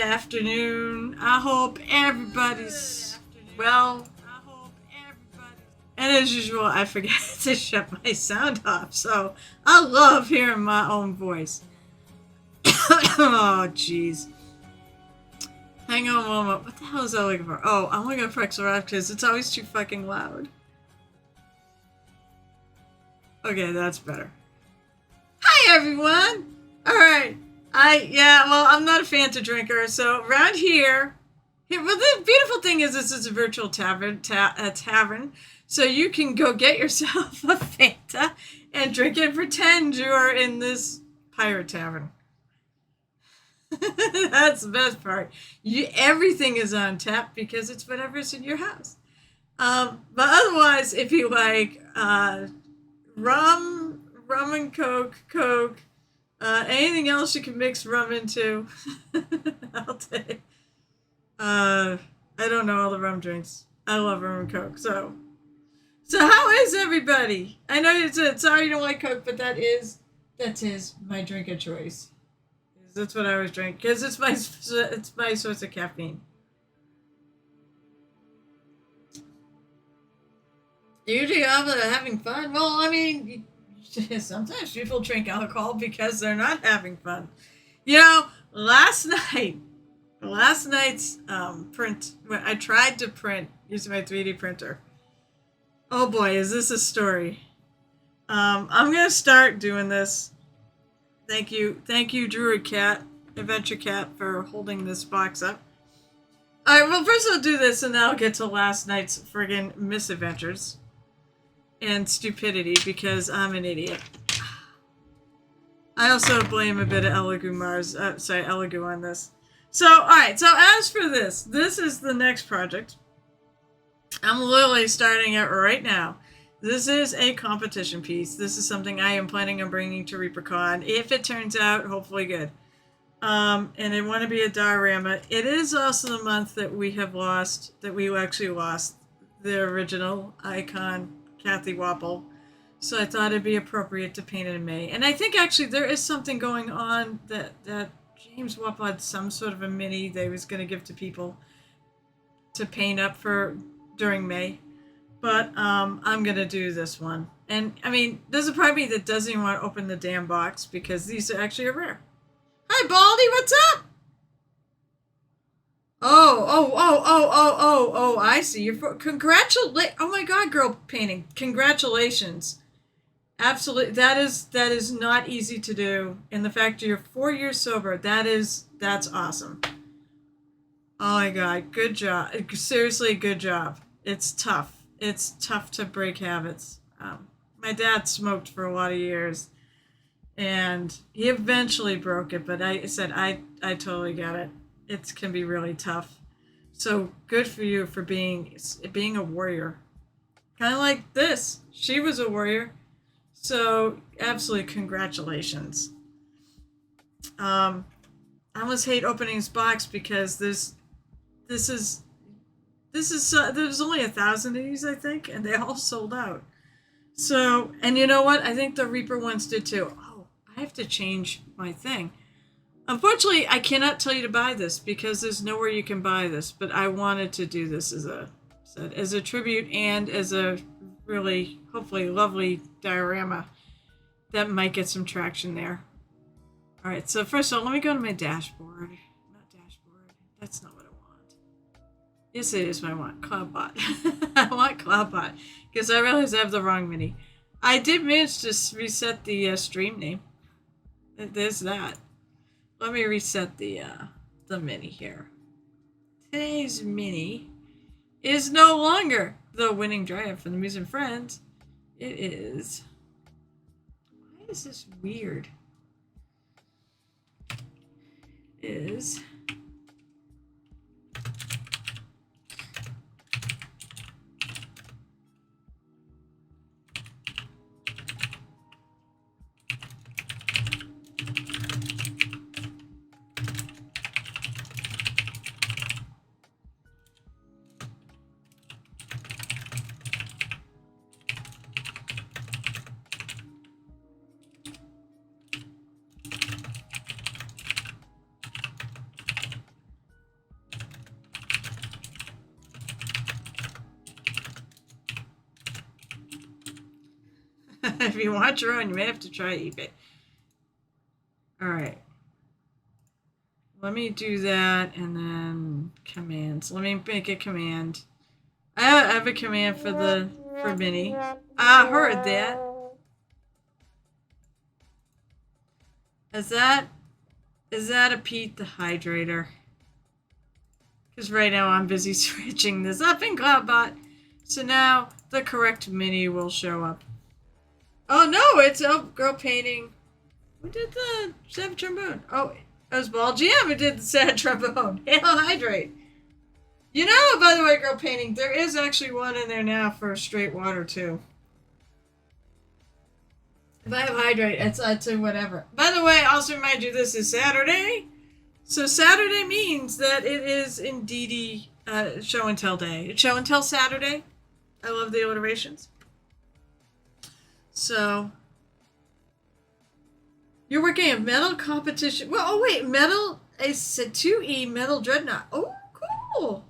afternoon. I hope everybody's well. And as usual, I forget to shut my sound off, so I love hearing my own voice. Oh, jeez. Hang on a moment. What the hell is that looking for? Oh, I'm looking for Excel because it's always too fucking loud. Okay, that's better. Hi, everyone! Alright. I'm not a Fanta drinker, so around here, well, the beautiful thing is this is a virtual tavern, so you can go get yourself a Fanta and drink it and pretend you're in this pirate tavern. That's the best part. Everything is on tap because it's whatever's in your house. But otherwise, if you like rum and Coke, anything else you can mix rum into, I'll take. I don't know all the rum drinks. I love rum and Coke. So how is everybody? I know you said sorry you don't like Coke, but that is my drink of choice. That's what I always drink because it's my source of caffeine. Usually I'm having fun. Well, I mean, sometimes people drink alcohol because they're not having fun. You know, last night's print, when I tried to print using my 3D printer. Oh boy, is this a story. I'm going to start doing this. Thank you, Druid Cat, Adventure Cat, for holding this box up. Alright, well, first I'll do this, and then I'll get to last night's friggin' misadventures and stupidity, because I'm an idiot. I also blame a bit of Elegoo on this. So, alright, so as for this is the next project. I'm literally starting it right now. This is a competition piece. This is something I am planning on bringing to ReaperCon, if it turns out hopefully good. And I want to be a diorama. It is also the month that we lost the original icon, Cathy Wapple. So I thought it'd be appropriate to paint it in May. And I think actually there is something going on that James Wapple had some sort of a mini they was going to give to people to paint up for during May. But I'm going to do this one. And, I mean, there's a part of me that doesn't even want to open the damn box because these are actually rare. Hi, Baldy, what's up? Oh, I see. Congratulations. Oh, my God, girl painting. Congratulations. Absolutely. That is not easy to do. And the fact that you're 4 years sober, that's awesome. Oh, my God. Good job. Seriously, good job. It's tough. It's tough to break habits. My dad smoked for a lot of years, and he eventually broke it. But I said I totally get it. It can be really tough. So good for you for being a warrior. Kind of like this. She was a warrior. So absolutely congratulations. I almost hate opening this box because there's only 1,000 of these, I think, and they all sold out. So, and you know what? I think the Reaper ones did too. Oh, I have to change my thing. Unfortunately, I cannot tell you to buy this because there's nowhere you can buy this, but I wanted to do this as a tribute and as a really, hopefully, lovely diorama that might get some traction there. All right, so first of all, let me go to my dashboard. Not dashboard. That's not what I want. Yes, it is what I want. CloudBot. I want CloudBot because I realized I have the wrong mini. I did manage to reset the stream name. There's that. Let me reset the mini here. Today's mini is no longer the winning drive from the Muse and Friends. It is. Why is this weird? Is. If you want your own, you may have to try eBay. All right. Let me do that, and then commands. Let me make a command. I have a command for Minnie. I heard that. Is that a Pete the Hydrator? Because right now I'm busy switching this up in CloudBot. So now the correct Minnie will show up. Oh no, it's girl painting. Who did the sad trombone? Oh, it was Ball GM who did the sad trombone. Hail Hydrate. You know, by the way, girl painting, there is actually one in there now for straight water too. If I have Hydrate, it's a whatever. By the way, also remind you this is Saturday. So Saturday means that it is indeed show and tell day. It's show and tell Saturday. I love the alliterations. So you're working a metal competition. Well, oh wait, metal. I said 2E metal dreadnought. Oh, cool.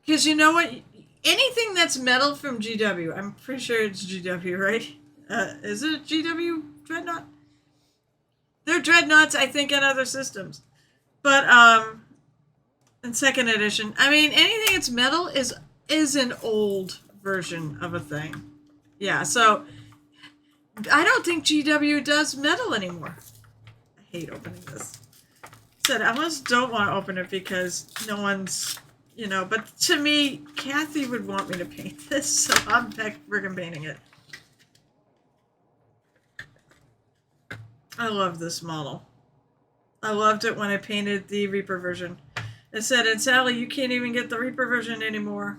Because you know what? Anything that's metal from GW, I'm pretty sure it's GW, right? Is it a GW dreadnought? They're dreadnoughts, I think, in other systems. But in second edition, I mean, anything that's metal is an old version of a thing. Yeah, so I don't think GW does metal anymore. I hate opening this. Said I almost don't want to open it because no one's, but to me, Cathy would want me to paint this, so I'm friggin' painting it. I love this model. I loved it when I painted the Reaper version. It said, and Sally, you can't even get the Reaper version anymore.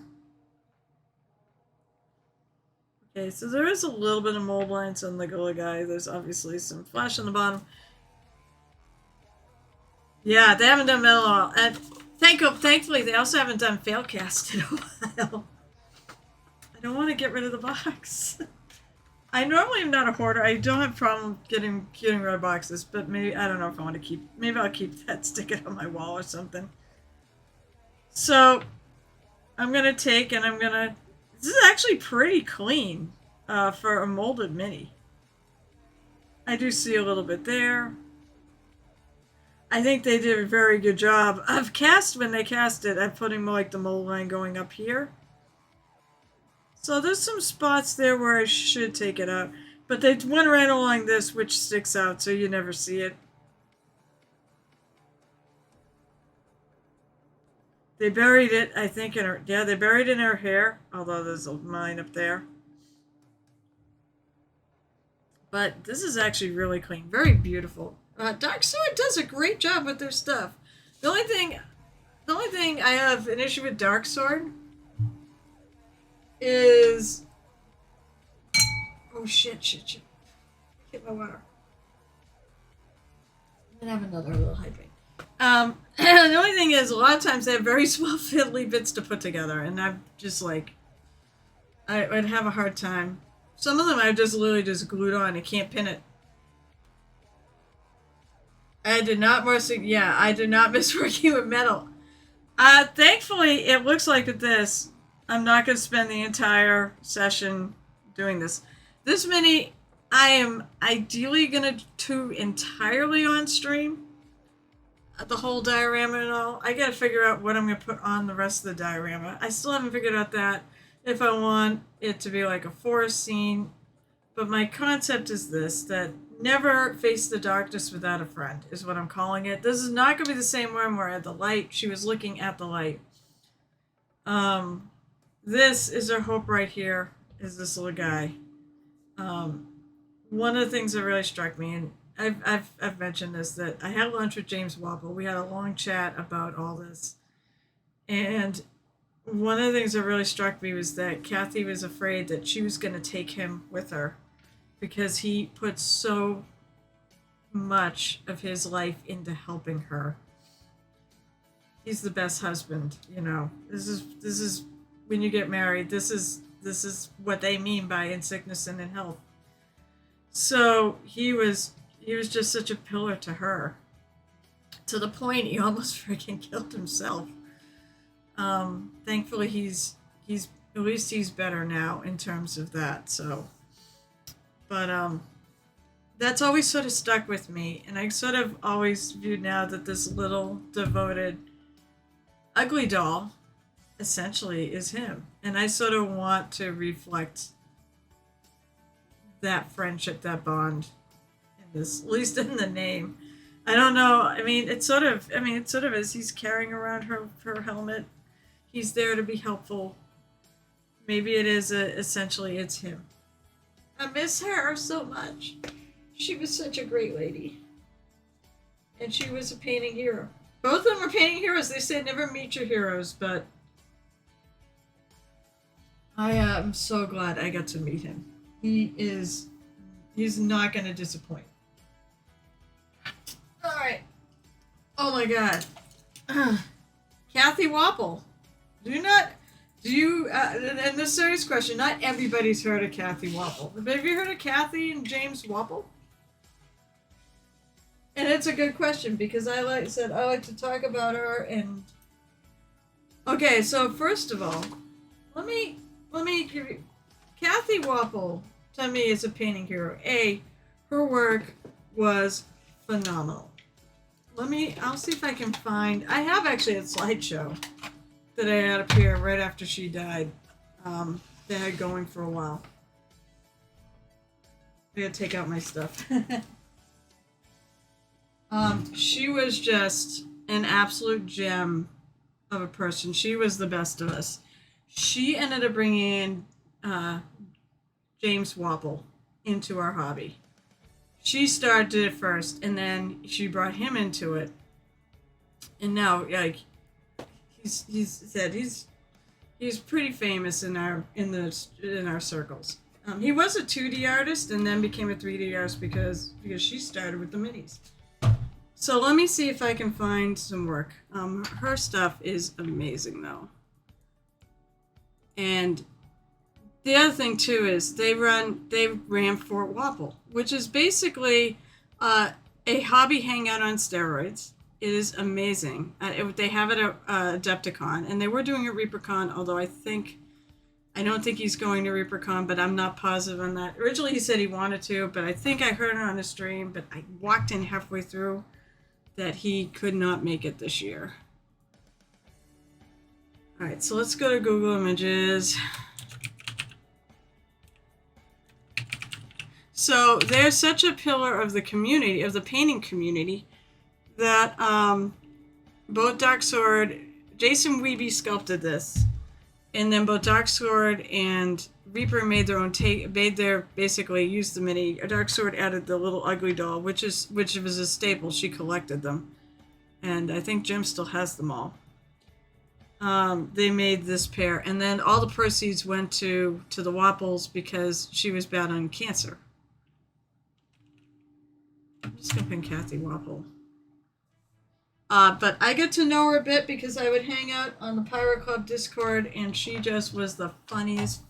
Okay, so there is a little bit of mold lines on the Gullah guy. There's obviously some flash on the bottom. Yeah, they haven't done metal at all. And thankfully, they also haven't done Failcast in a while. I don't want to get rid of the box. I normally am not a hoarder. I don't have a problem getting rid of boxes, but maybe, I don't know if I want to keep, maybe I'll keep that, stick it on my wall or something. So, I'm going to take and this is actually pretty clean for a molded mini. I do see a little bit there. I think they did a very good job of when they cast it, of putting like the mold line going up here. So there's some spots there where I should take it out. But they went right along this, which sticks out, so you never see it. They buried it, I think, in her... Yeah, they buried it in her hair, although there's a line up there. But this is actually really clean. Very beautiful. Dark Sword does a great job with their stuff. The only thing I have an issue with Dark Sword is... Oh, shit. Hit my water. I'm gonna have another little hydrate. The only thing is, a lot of times they have very small fiddly bits to put together, and I'm just like... I'd have a hard time. Some of them I've just literally just glued on. I can't pin it. I did not miss working with metal. Thankfully, it looks like with this, I'm not going to spend the entire session doing this. This mini, I am ideally going to do entirely on stream. The whole diorama and all. I got to figure out what I'm going to put on the rest of the diorama. I still haven't figured out that. If I want it to be like a forest scene. But my concept is this, that never face the darkness without a friend, is what I'm calling it. This is not going to be the same one where I had the light. She was looking at the light. This is her hope right here, is this little guy. One of the things that really struck me, and I've mentioned this, that I had lunch with James Wobble. We had a long chat about all this. And one of the things that really struck me was that Cathy was afraid that she was going to take him with her because he put so much of his life into helping her. He's the best husband, This is when you get married, this is what they mean by in sickness and in health. So he was just such a pillar to her, to the point he almost freaking killed himself. Thankfully he's at least he's better now in terms of that. So But that's always sort of stuck with me, and I sort of always view now that this little devoted ugly doll essentially is him, and I sort of want to reflect that friendship, that bond, in this, at least in the name. I don't know. I mean, it's sort of. I mean, it sort of is. He's carrying around her helmet. He's there to be helpful. Maybe it is essentially it's him. I miss her so much. She was such a great lady, and she was a painting hero. Both of them are painting heroes. They say never meet your heroes, but I am so glad I got to meet him. He's not going to disappoint. All right. Oh my God. Cathy Wapple. Do you, and the serious question, not everybody's heard of Cathy Wapple. Have you heard of Cathy and James Wapple? And it's a good question because I like to talk about her and okay, so first of all, let me give you Cathy Wapple to me is a painting hero. Her work was phenomenal. I'll see if I can find, I have actually a slideshow that I had up here right after she died. They had going for a while. I gotta take out my stuff. She was just an absolute gem of a person. She was the best of us. She ended up bringing in James Wapple into our hobby. She started it first, and then she brought him into it. And now, like, he's pretty famous in our circles. He was a 2D artist, and then became a 3D artist because she started with the minis. So let me see if I can find some work. Her stuff is amazing, though. And the other thing too is they ran Fort Wapple, which is basically a hobby hangout on steroids. It is amazing. They have it at Adepticon, and they were doing a ReaperCon, although I don't think he's going to ReaperCon, but I'm not positive on that. Originally he said he wanted to, but I think I heard it on a stream, but I walked in halfway through that he could not make it this year. All right, so let's go to Google Images. So they're such a pillar of the community, of the painting community, that both Dark Sword, Jason Weeby sculpted this, and then both Dark Sword and Reaper made their own basically used the mini. Dark Sword added the little ugly doll, which was a staple. She collected them, and I think Jim still has them all. They made this pair, and then all the proceeds went to the Wapples because she was battling cancer. I'm just gonna pin Cathy Wapple. But I got to know her a bit because I would hang out on the Pirate Club Discord, and she just was the funniest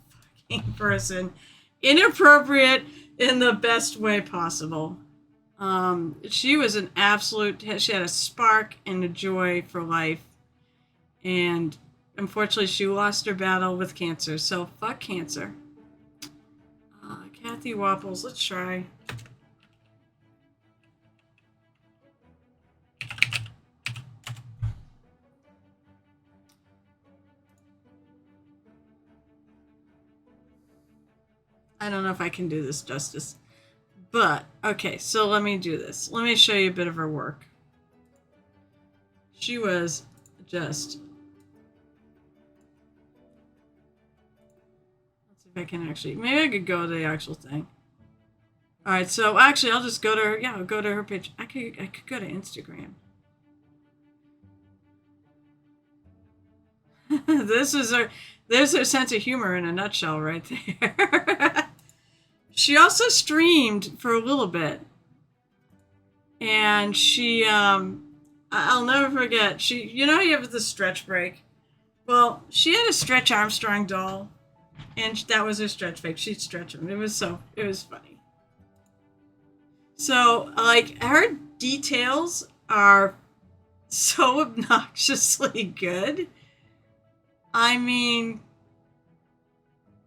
fucking person. Inappropriate in the best way possible. She was an absolute, she had a spark and a joy for life. And unfortunately, she lost her battle with cancer. So, fuck cancer. Cathy Wapples, let's try. I don't know if I can do this justice. But, okay, so let me do this. Let me show you a bit of her work. She was just... Let's see if I can actually... Maybe I could go to the actual thing. Alright, so actually I'll just go to her... Yeah, I'll go to her page. I could go to Instagram. There's her sense of humor in a nutshell right there. She also streamed for a little bit. And she, I'll never forget, you know how you have the stretch break? Well, she had a Stretch Armstrong doll, and that was her stretch break. She'd stretch him. It was funny. So, like, her details are so obnoxiously good. I mean,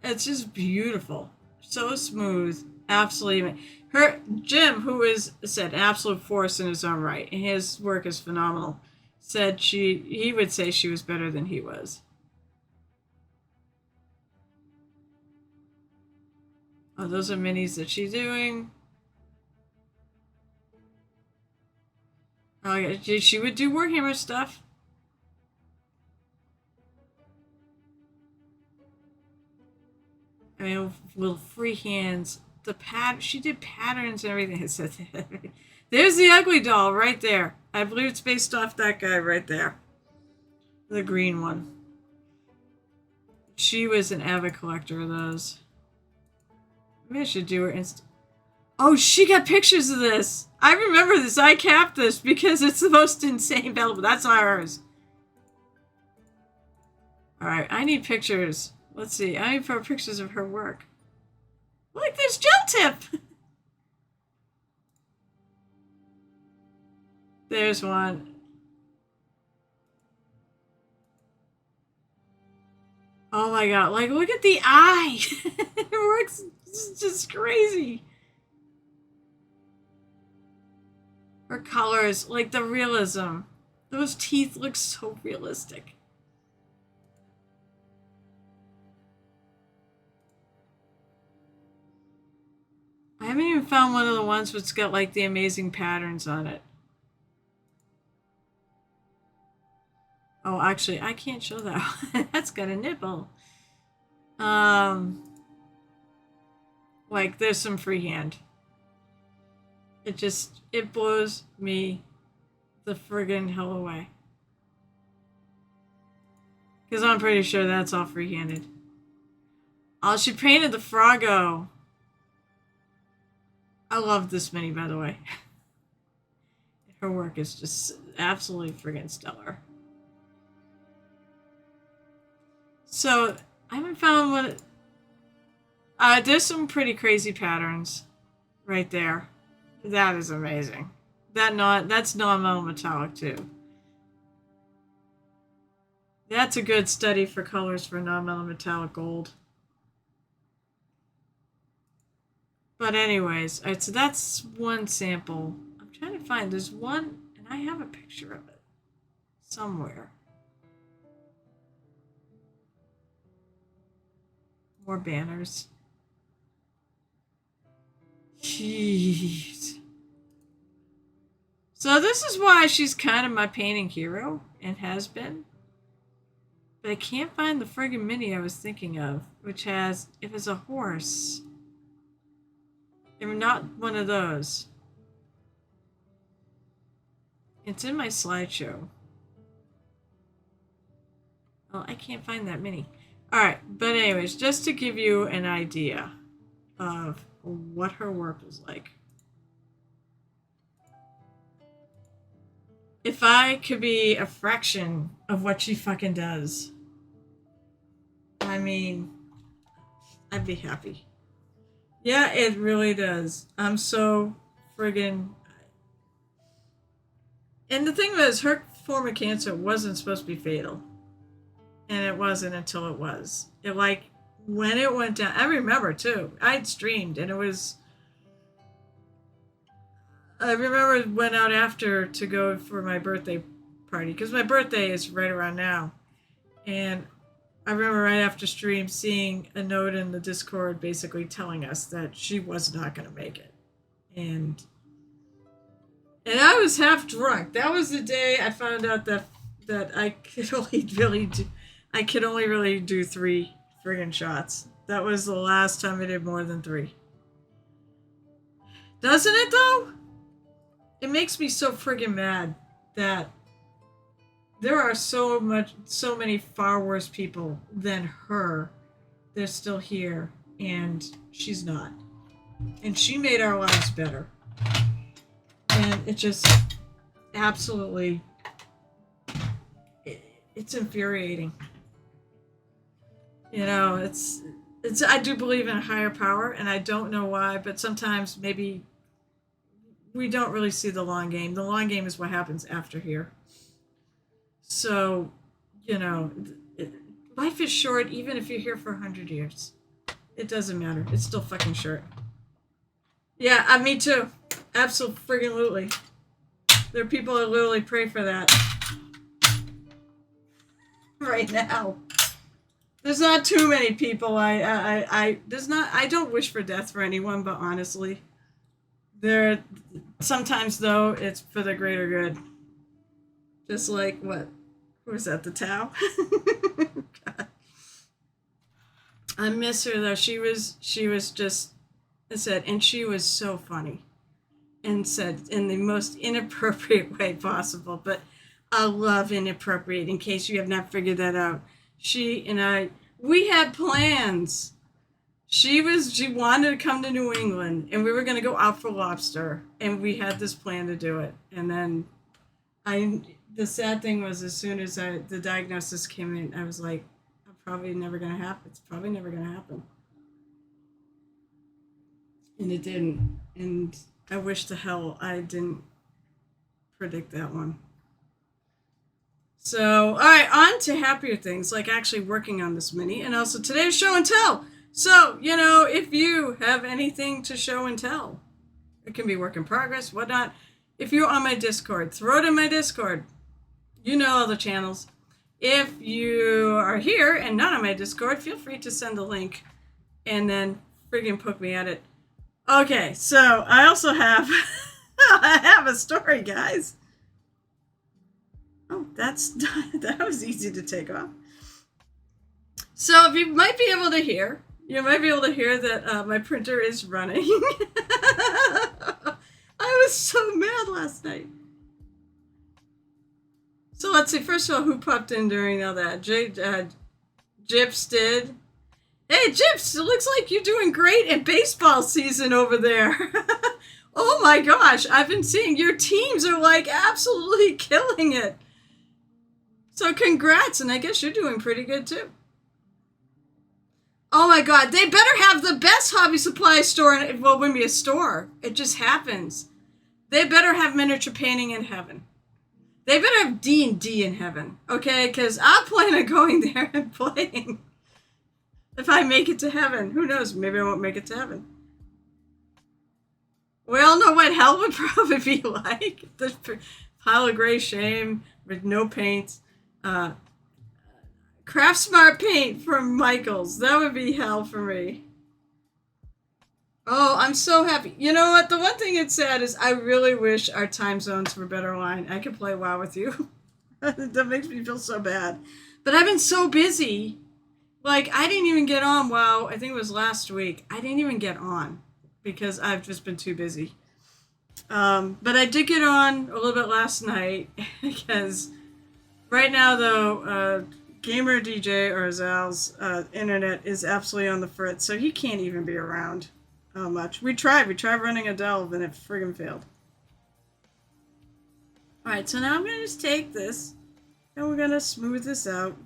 it's just beautiful. So smooth. Absolutely. Her Jim, who is said absolute force in his own right, and his work is phenomenal, said he would say she was better than he was. Oh, those are minis that she's doing. Oh, yeah, she would do Warhammer stuff. I mean, little free hands. She did patterns and everything. It says, there's the ugly doll right there. I believe it's based off that guy right there, the green one. She was an avid collector of those. Maybe I should do her Oh, she got pictures of this. I remember this. I capped this because it's the most insane battle, but that's not hers. Alright, I need pictures. Let's see. I need pictures of her work. Look, there's gel tip! There's one. Oh my god, like, look at the eye! It works. It's just crazy. Her colors, like the realism. Those teeth look so realistic. I haven't even found one of the ones that's got like the amazing patterns on it. Oh, actually, I can't show that. That's got a nipple. Like, there's some freehand. It blows me the friggin' hell away. Because I'm pretty sure that's all freehanded. Oh, she painted the Froggo. I love this mini, by the way. Her work is just absolutely friggin' stellar. So, I haven't found one. There's some pretty crazy patterns right there. That is amazing. That's non-metal metallic too. That's a good study for colors for non-metal metallic gold. But anyways, alright, so that's one sample. I'm trying to find, there's one, and I have a picture of it somewhere. More banners. Jeez. So this is why she's kind of my painting hero, and has been. But I can't find the friggin' mini I was thinking of, which has, it was a horse. They're not one of those. It's in my slideshow. Well, I can't find that mini. Alright, but anyways, just to give you an idea of what her work was like. If I could be a fraction of what she fucking does, I mean, I'd be happy. Yeah, it really does. I'm so friggin'... And the thing was, her form of cancer wasn't supposed to be fatal. And it wasn't until it was. It, like, when it went down... I remember, too. I'd streamed, and it was... I remember it went out after to go for my birthday party. Because my birthday is right around now. And I remember right after stream seeing a note in the Discord basically telling us that she was not going to make it. And I was half drunk. That was the day I found out that I could only really do 3 friggin' shots. That was the last time I did more than 3. Doesn't it though? It makes me so friggin' mad that there are so many far worse people than her. They're still here, and she's not. And she made our lives better. And it just absolutely, it's infuriating. You know, it's. I do believe in a higher power, and I don't know why, but sometimes maybe we don't really see the long game. The long game is what happens after here. So, you know, life is short even if you're here for 100 years. It doesn't matter. It's still fucking short. Yeah, me too. Absolutely. There are people that literally pray for that right now. There's not too many people. There's not. I don't wish for death for anyone, but honestly, there. Sometimes though, it's for the greater good. Just like what? Who was that? The Tao. God. I miss her though. She was just. I said, and she was so funny, and said in the most inappropriate way possible. But I love inappropriate. In case you have not figured that out, she and I, we had plans. She wanted to come to New England, and we were going to go out for lobster, and we had this plan to do it. And then I the sad thing was, as soon as the diagnosis came in, I was like, I'm probably never going to happen. It's probably never going to happen. And it didn't. And I wish to hell I didn't predict that one. So, all right, on to happier things, like actually working on this mini, and also today's show and tell. So, if you have anything to show and tell, it can be work in progress, whatnot. If you're on my Discord, throw it in my Discord. You know all the channels. If you are here and not on my Discord, feel free to send the link and then friggin' poke me at it. Okay, so I also have I have a story, guys. Oh, that was easy to take off. So if you might be able to hear, that my printer is running. I was so mad last night. So let's see. First of all, who popped in during all that? Jips did. Hey, Jips, it looks like you're doing great in baseball season over there. Oh my gosh, I've been seeing your teams are like absolutely killing it. So congrats, and I guess you're doing pretty good too. Oh my god, they better have the best hobby supply store. Well, it wouldn't be a store. It just happens. They better have miniature painting in heaven. They better have D&D in heaven, okay? Because I plan on going there and playing. If I make it to heaven. Who knows? Maybe I won't make it to heaven. We all know what hell would probably be like. The pile of gray shame with no paint. Craft Smart paint from Michaels. That would be hell for me. Oh, I'm so happy. You know what? The one thing that's sad is I really wish our time zones were better aligned. I could play WoW with you. That makes me feel so bad. But I've been so busy. Like, I didn't even get on WoW. I think it was last week. I didn't even get on because I've just been too busy. But I did get on a little bit last night because right now, though, Gamer DJ or Zal's internet is absolutely on the fritz, so he can't even be around much. We tried running a delve and it friggin' failed. Alright, so now I'm going to just take this and we're going to smooth this out.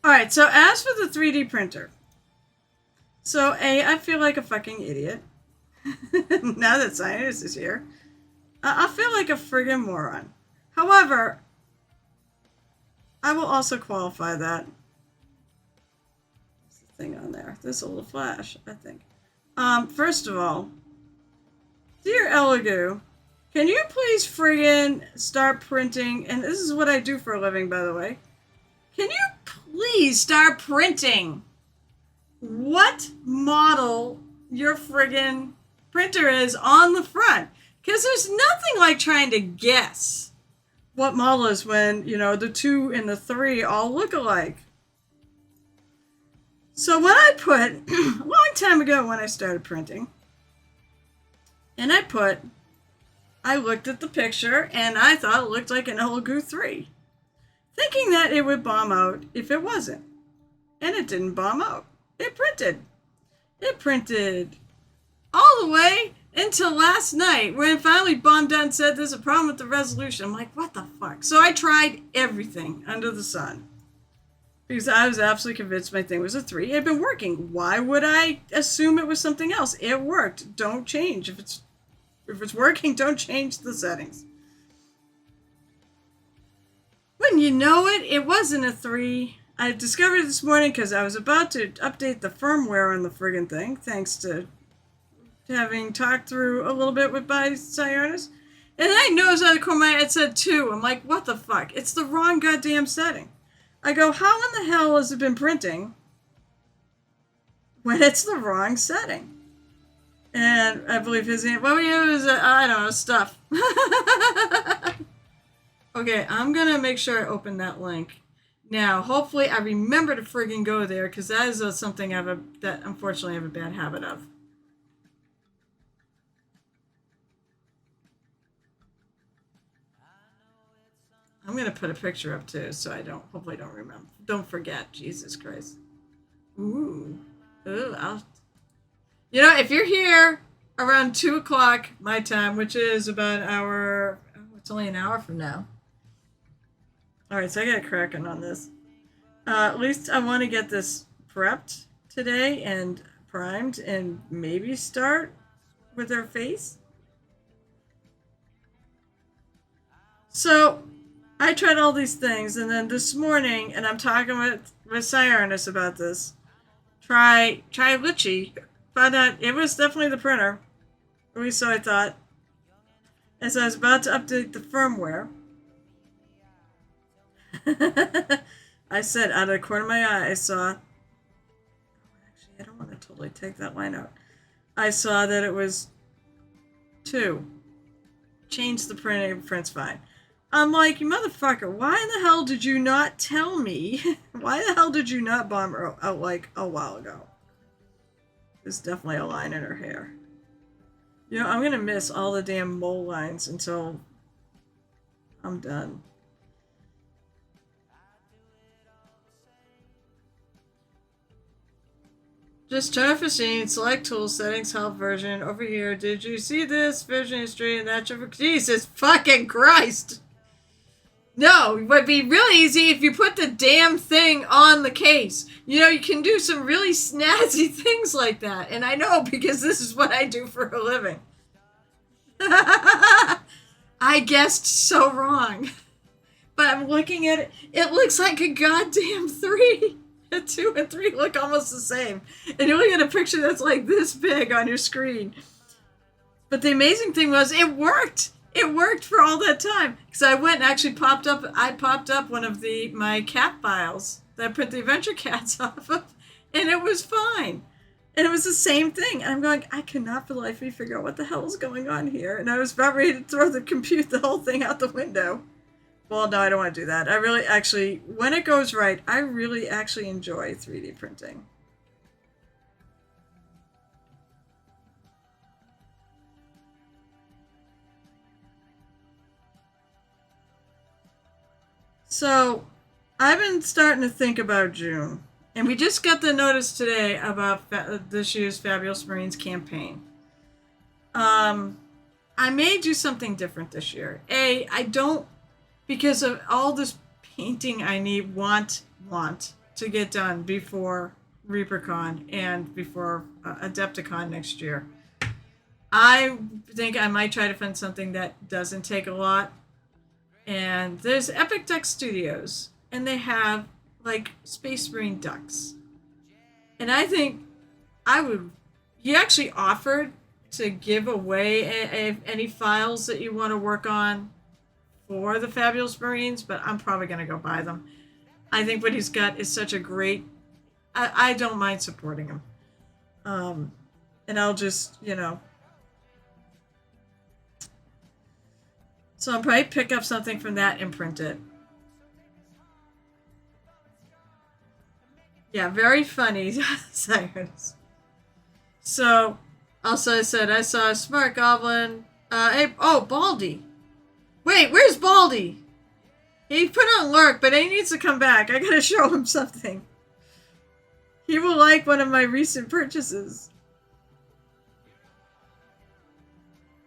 Alright, so as for the 3D printer. So I feel like a fucking idiot. Now that Science is here. I feel like a friggin' moron. However, I will also qualify that. What's the thing on there? There's a little flash, I think. First of all, dear Elegoo, can you please friggin' start printing? And this is what I do for a living, by the way. Can you please start printing what model your friggin' printer is on the front? Because there's nothing like trying to guess what model is when, the 2 and the 3 all look alike. So when I put, a long time ago when I started printing, and I looked at the picture and I thought it looked like an Elegoo 3, thinking that it would bomb out if it wasn't. And it didn't bomb out. It printed. It printed all the way until last night, when it finally bombed out and said there's a problem with the resolution. I'm like, what the fuck? So I tried everything under the sun. Because I was absolutely convinced my thing was a 3. It had been working. Why would I assume it was something else? It worked. Don't change. If it's working, don't change the settings. When you know it, it wasn't a 3. I discovered it this morning because I was about to update the firmware on the friggin' thing, thanks to having talked through a little bit with by Cyrus. And I noticed out of the corner of my eye it said 2. I'm like, what the fuck? It's the wrong goddamn setting. I go, how in the hell has it been printing when it's the wrong setting? And I believe his name, well, it was, I don't know, stuff. Okay, I'm going to make sure I open that link. Now, hopefully I remember to friggin' go there, because that is something that unfortunately I have a bad habit of. I'm going to put a picture up too, so I hopefully don't remember. Don't forget, Jesus Christ. Ooh. Ooh, if you're here around 2 o'clock my time, which is about an hour, it's only an hour from now. All right, so I got cracking on this. At least I want to get this prepped today and primed and maybe start with her face. So I tried all these things, and then this morning, and I'm talking with Cyrus about this. Try Litchi. Found out it was definitely the printer. At least so I thought. As I was about to update the firmware, I said out of the corner of my eye, I saw. Actually, I don't want to totally take that line out. I saw that it was 2. Change the printing, print's fine. I'm like, you motherfucker, why in the hell did you not tell me? Why the hell did you not bomb her out like a while ago? There's definitely a line in her hair. I'm going to miss all the damn mole lines until I'm done. Just turn off machine, select tools, settings, help version. Over here, did you see this? Version history and that. Jesus fucking Christ! No, it would be really easy if you put the damn thing on the case. You can do some really snazzy things like that. And I know because this is what I do for a living. I guessed so wrong. But I'm looking at it. It looks like a goddamn 3. 2 and 3 look almost the same. And you're looking at a picture that's like this big on your screen. But the amazing thing was it worked. It worked for all that time. Because I went and actually popped up one of my cat files that I put the adventure cats off of. And it was fine. And it was the same thing. And I'm going, I cannot for the life of me figure out what the hell is going on here. And I was about ready to throw the whole thing out the window. Well, no, I don't want to do that. I really actually, when it goes right, I really actually enjoy 3D printing. So, I've been starting to think about June. And we just got the notice today about this year's Fabulous Marines campaign. I may do something different this year. I don't, because of all this painting I want to get done before ReaperCon and before Adepticon next year. I think I might try to find something that doesn't take a lot. And there's Epic Duck Studios, and they have like Space Marine ducks. And I think he actually offered to give away any files that you want to work on for the Fabulous Marines, but I'm probably going to go buy them. I think what he's got is such a great... I don't mind supporting him. And I'll just, So I'll probably pick up something from that and print it. Yeah, very funny, Cyrus. So, also I said I saw a Smart Goblin. Baldy. Wait, where's Baldy? He put on lurk, but he needs to come back. I gotta show him something. He will like one of my recent purchases.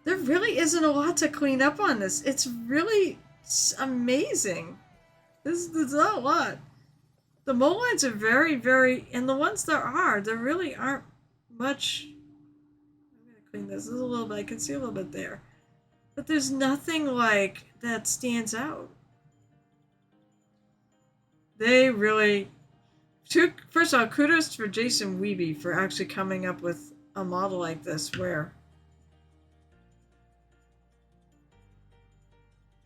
There really isn't a lot to clean up on this. It's really amazing. There's not a lot. The mole lines are very, very... And the ones there really aren't much... I'm going to clean this. There's a little bit. I can see a little bit there. But there's nothing like that stands out. They really... First of all, kudos for Jason Wiebe for actually coming up with a model like this where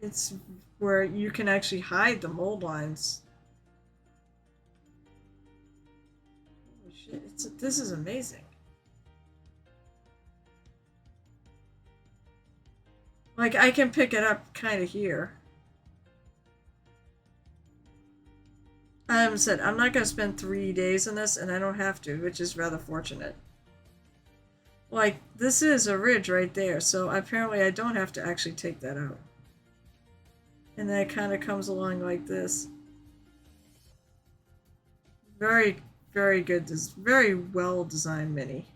it's where you can actually hide the mold lines. Holy shit, this is amazing. Like, I can pick it up kind of here. I said, I'm not going to spend 3 days on this, and I don't have to, which is rather fortunate. Like, this is a ridge right there, so apparently I don't have to actually take that out. And then it kind of comes along like this. Very, very good. Very well designed mini.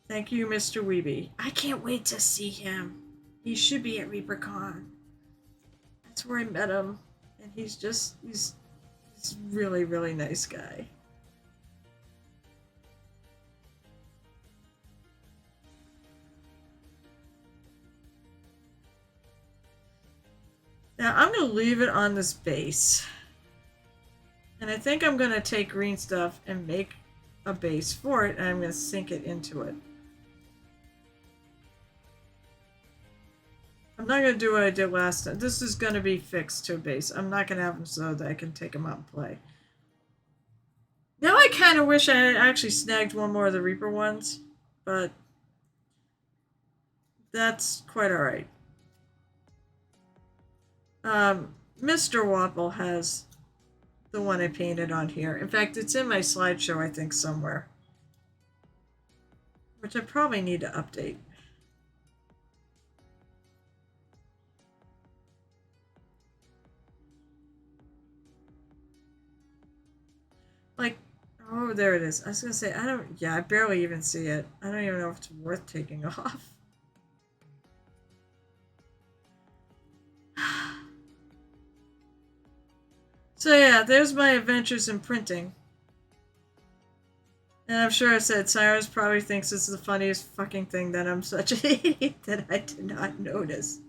Thank you, Mr. Weeby. I can't wait to see him. He should be at ReaperCon. That's where I met him. And he's really, really nice guy. Now I'm going to leave it on this base. And I think I'm going to take green stuff and make a base for it, and I'm going to sink it into it. I'm not going to do what I did last time. This is going to be fixed to a base. I'm not going to have them so that I can take them out and play. Now I kind of wish I had actually snagged one more of the Reaper ones, but that's quite alright. Mr. Wapple has the one I painted on here. In fact, it's in my slideshow, I think, somewhere. Which I probably need to update. Like, oh, there it is. I was going to say, I barely even see it. I don't even know if it's worth taking off. So yeah, there's my adventures in printing. And I'm sure I said Cyrus probably thinks it's the funniest fucking thing that I'm such an idiot that I did not notice.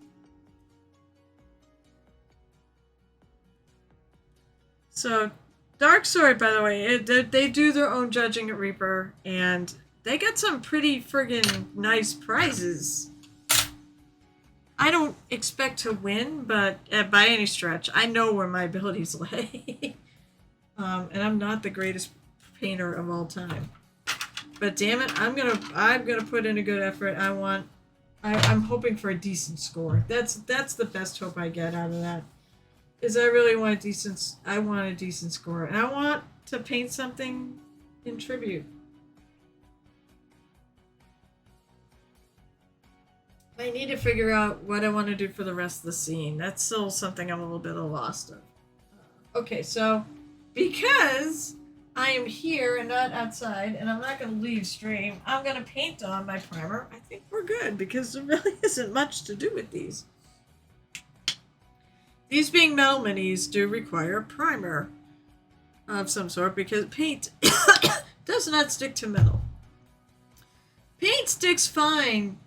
So, Dark Sword, by the way, they do their own judging at Reaper, and they get some pretty friggin' nice prizes. I don't expect to win, but by any stretch, I know where my abilities lay. And I'm not the greatest painter of all time. But damn it, I'm gonna put in a good effort. I'm hoping for a decent score. That's the best hope I get out of that. Is I really want a decent score, and I want to paint something in tribute. I need to figure out what I want to do for the rest of the scene. That's still something I'm a little bit lost of. Okay, so because I am here and not outside, and I'm not going to leave stream, I'm going to paint on my primer. I think we're good because there really isn't much to do with these. These being metal minis do require a primer of some sort because paint does not stick to metal. Paint sticks fine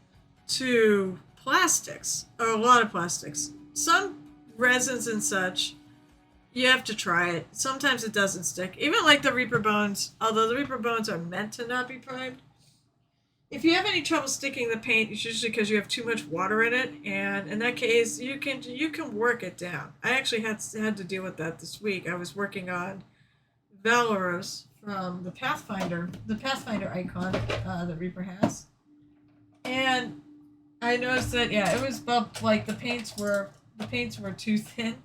to plastics, or a lot of plastics. Some resins and such, you have to try it. Sometimes it doesn't stick. Even like the Reaper Bones, although the Reaper Bones are meant to not be primed. If you have any trouble sticking the paint, it's usually because you have too much water in it, and in that case, you can work it down. I actually had to deal with that this week. I was working on Valoros from the Pathfinder icon that Reaper has, and I noticed that it was like the paints were too thin.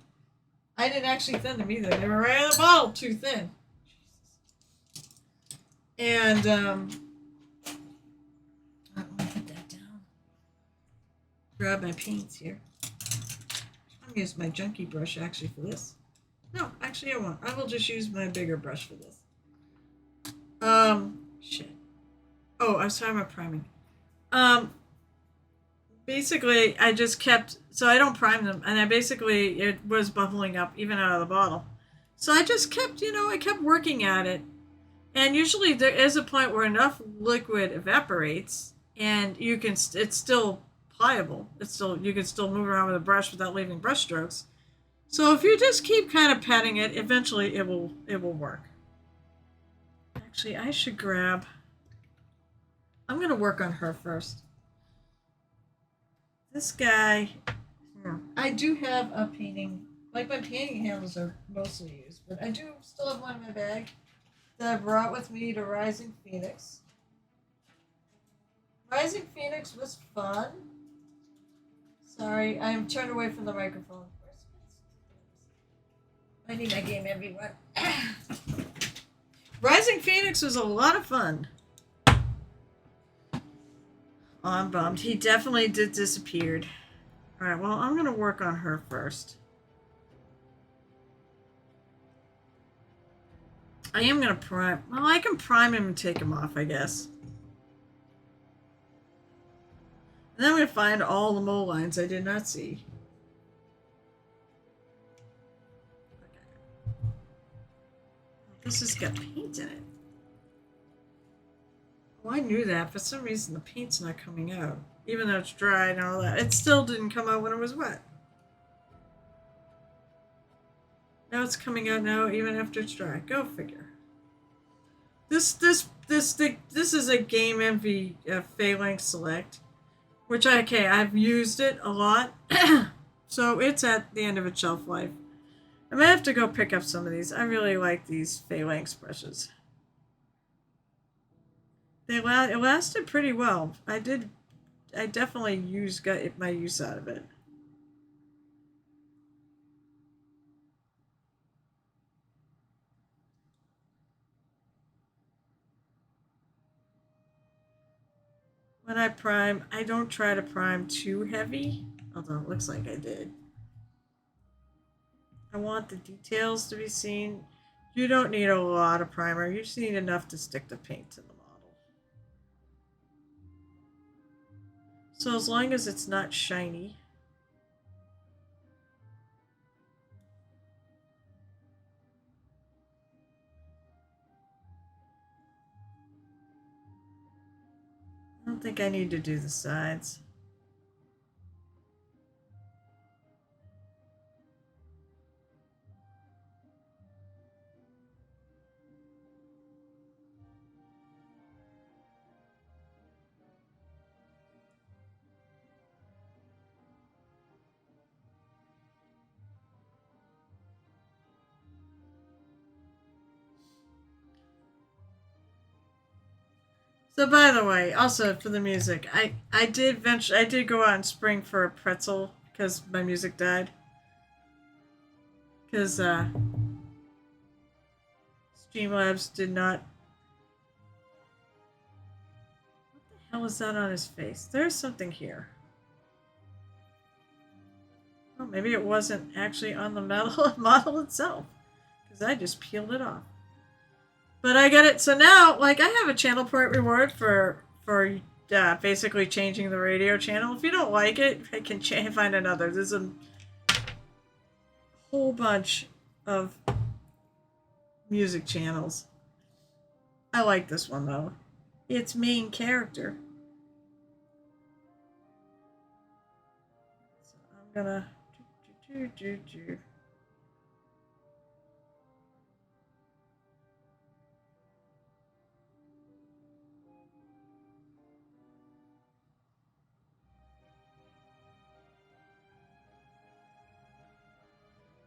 I didn't actually thin them either. They were right in the bottle, too thin. And I want to put that down. Grab my paints here. I'm gonna use my junky brush actually for this. No, actually I won't. I will just use my bigger brush for this. Shit. Oh, I was talking about priming. Basically, I just kept, so I don't prime them, and it was bubbling up even out of the bottle. So I just kept, I kept working at it. And usually there is a point where enough liquid evaporates, and it's still pliable. You can still move around with a brush without leaving brush strokes. So if you just keep kind of patting it, eventually it will work. Actually, I should grab I'm going to work on her first. This guy, I do have a painting. Like my painting handles are mostly used, but I do still have one in my bag that I brought with me to Rising Phoenix. Rising Phoenix was fun. Sorry, I'm turned away from the microphone. I need my game, everyone. Rising Phoenix was a lot of fun. Oh, I'm bummed. He definitely did disappeared. Alright, well, I'm going to work on her first. I am going to prime. Well, I can prime him and take him off, I guess. And then I'm going to find all the mole lines I did not see. Okay. This has got paint in it. Well, I knew that. For some reason, the paint's not coming out. Even though it's dried and all that. It still didn't come out when it was wet. Now it's coming out now, even after it's dry. Go figure. This is a Game Envy Phalanx Select, which I've used it a lot, so it's at the end of its shelf life. I might have to go pick up some of these. I really like these Phalanx brushes. It lasted pretty well. I definitely got my use out of it. When I prime, I don't try to prime too heavy, although it looks like I did. I want the details to be seen. You don't need a lot of primer. You just need enough to stick the paint to the model. So as long as it's not shiny. I don't think I need to do the sides. So by the way, also for the music, I did go out in spring for a pretzel because my music died. Because Streamlabs did not. What the hell is that on his face? There's something here. Oh, maybe it wasn't actually on the model itself, because I just peeled it off. But I get it. So now, like, I have a channel point reward for basically changing the radio channel. If you don't like it, I can find another. There's a whole bunch of music channels. I like this one, though. It's main character. So I'm gonna...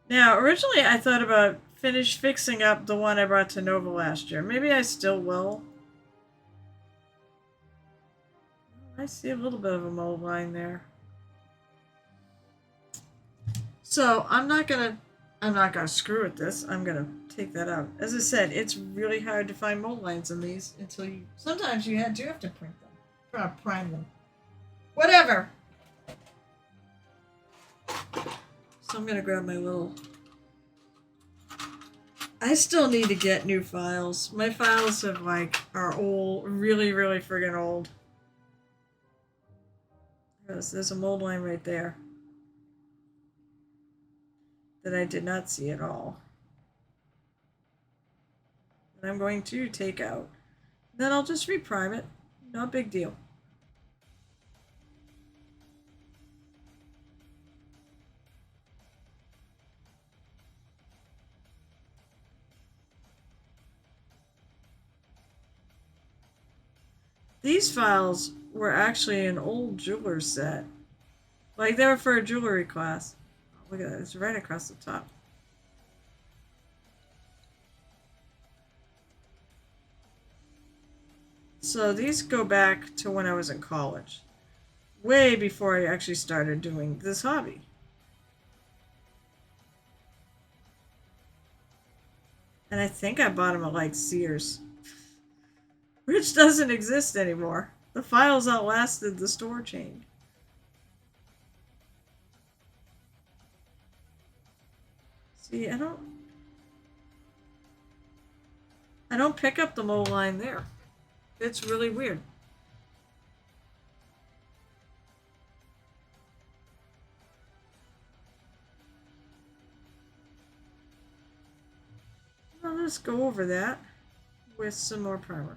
Now, originally I thought about fixing up the one I brought to Nova last year. Maybe I still will. I see a little bit of a mold line there. So I'm not gonna screw with this. I'm gonna take that out. As I said, it's really hard to find mold lines in these until you. Sometimes you do have to print them, prime them, whatever. So I'm gonna grab my little. I still need to get new files. My files are old, really friggin' old. There's a mold line right there that I did not see at all. And I'm going to take out. Then I'll just reprime it. No big deal. These files were actually an old jeweler's set. Like they were for a jewelry class. Oh, look at that. It's right across the top. So these go back to when I was in college. Way before I actually started doing this hobby. And I think I bought them at like Sears. Which doesn't exist anymore. The files outlasted the store chain. See, I don't pick up the mold line there. It's really weird. Well, let's go over that with some more primer.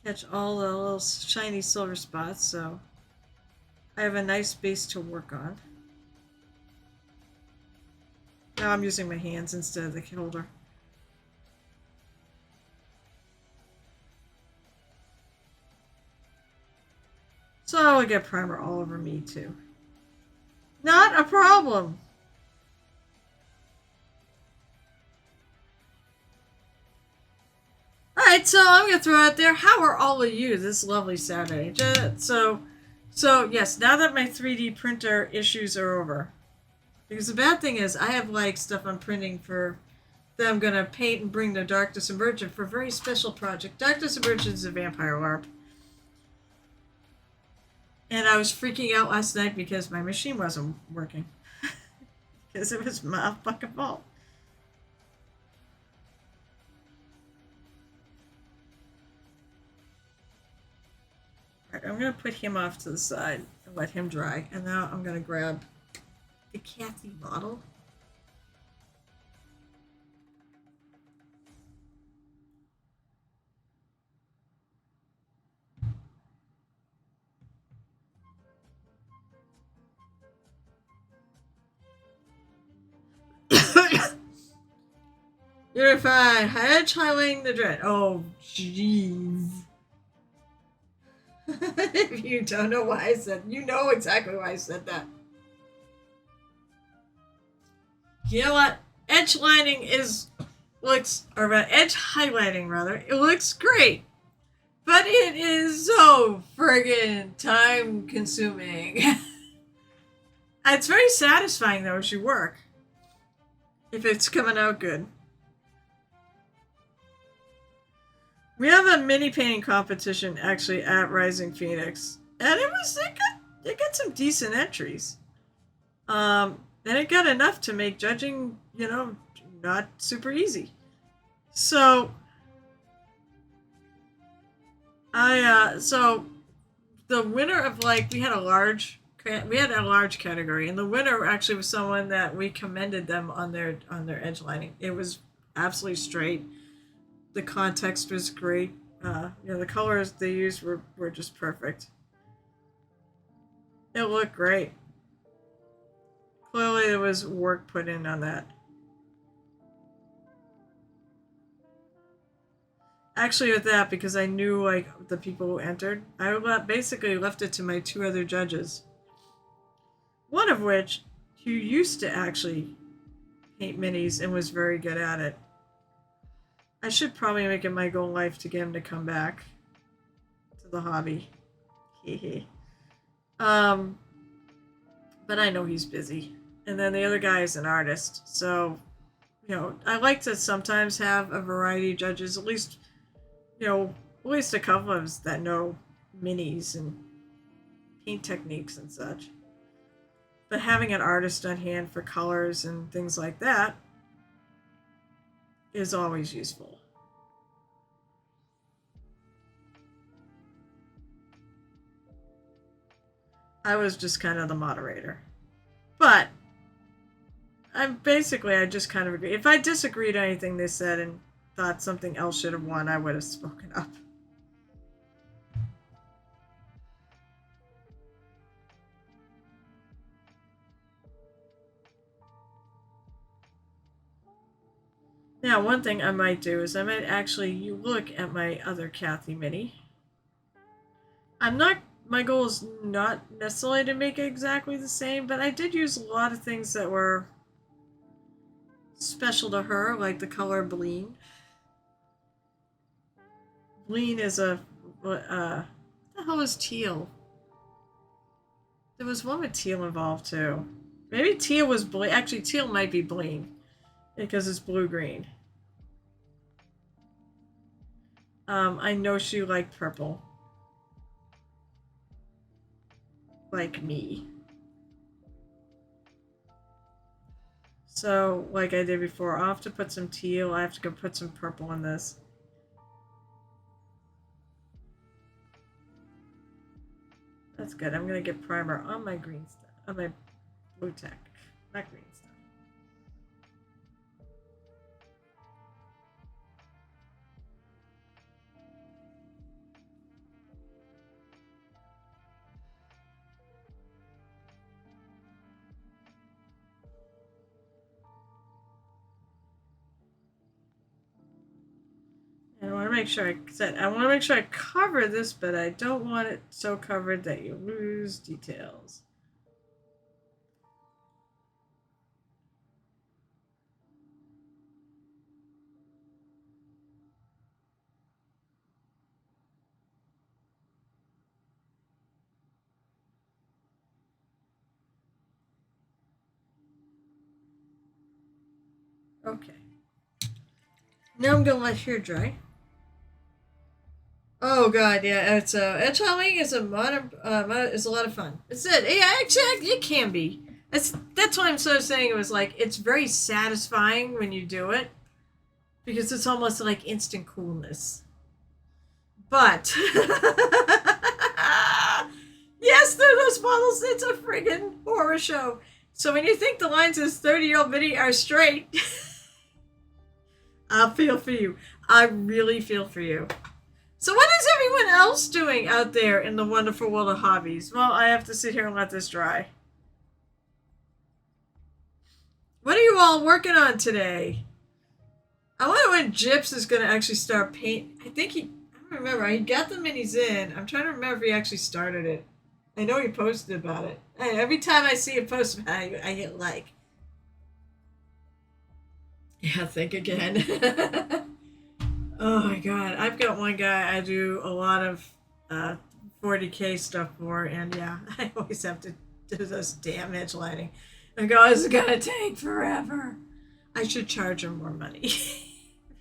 Catch all the little shiny silver spots, so I have a nice base to work on. Now I'm using my hands instead of the holder. So I get primer all over me too. Not a problem. Alright, so I'm going to throw out there, how are all of you this lovely Saturday? So yes, now that my 3D printer issues are over, because the bad thing is I have like stuff I'm printing for that I'm going to paint and bring to Darkness Emergent for a very special project. Darkness Emergent is a vampire LARP. And I was freaking out last night because my machine wasn't working. Because it was my fucking fault. Alright, I'm going to put him off to the side and let him dry. And now I'm going to grab the Cathy bottle. You're fine. Hedge highlighting the dread. Oh, jeez. If you don't know why I said, you know exactly why I said that. You know what? Edge lining edge highlighting rather, it looks great. But it is so friggin' time consuming. It's very satisfying though as you work. If it's coming out good. We have a mini painting competition actually at Rising Phoenix, and it got some decent entries. And it got enough to make judging, not super easy. So so the winner of we had a large category, and the winner actually was someone that we commended them on their edge lining. It was absolutely straight. The context was great. The colors they used were just perfect. It looked great. Clearly there was work put in on that. Actually with that, because I knew the people who entered, I basically left it to my two other judges. One of which who used to actually paint minis and was very good at it. I should probably make it my goal in life to get him to come back to the hobby. Hehe. But I know he's busy. And then the other guy is an artist. So, I like to sometimes have a variety of judges, at least a couple of us that know minis and paint techniques and such. But having an artist on hand for colors and things like that is always useful. I was just kind of the moderator. But I just kind of agree. If I disagreed on anything they said and thought something else should have won, I would have spoken up. Now, one thing I might do is I might actually look at my other Cathy mini. I'm not, my goal is not necessarily to make it exactly the same, but I did use a lot of things that were special to her, like the color Bleen. Bleen is what the hell is teal? There was one with teal involved too. Maybe teal was Bleen. Actually, teal might be Bleen because it's blue-green. I know she liked purple. Like me. So, like I did before, I'll have to put some teal. I have to go put some purple in this. That's good. I'm gonna get primer on my green stuff, on my blue tech, not green stuff. And I want to make sure I cover this, but I don't want it so covered that you lose details. Okay. Now I'm gonna let here dry. Oh god, yeah, it's edge hunting is a modern is a lot of fun. It's it. Yeah, actually, it can be. That's why I'm sort of saying it was like it's very satisfying when you do it because it's almost like instant coolness. But yes, they're those models. It's a friggin' horror show. So when you think the lines of this 30-year-old Minnie are straight, I feel for you. I really feel for you. So what is everyone else doing out there in the wonderful world of hobbies? Well, I have to sit here and let this dry. What are you all working on today? I wonder when Gyps is going to actually start paint. I don't remember. He got the minis in. I'm trying to remember if he actually started it. I know he posted about it. Every time I see a post about it, I get like. Yeah, think again. Oh my god. I've got one guy I do a lot of 40K stuff for, and yeah, I always have to do those damn edge lighting. I go, this is gonna take forever. I should charge him more money.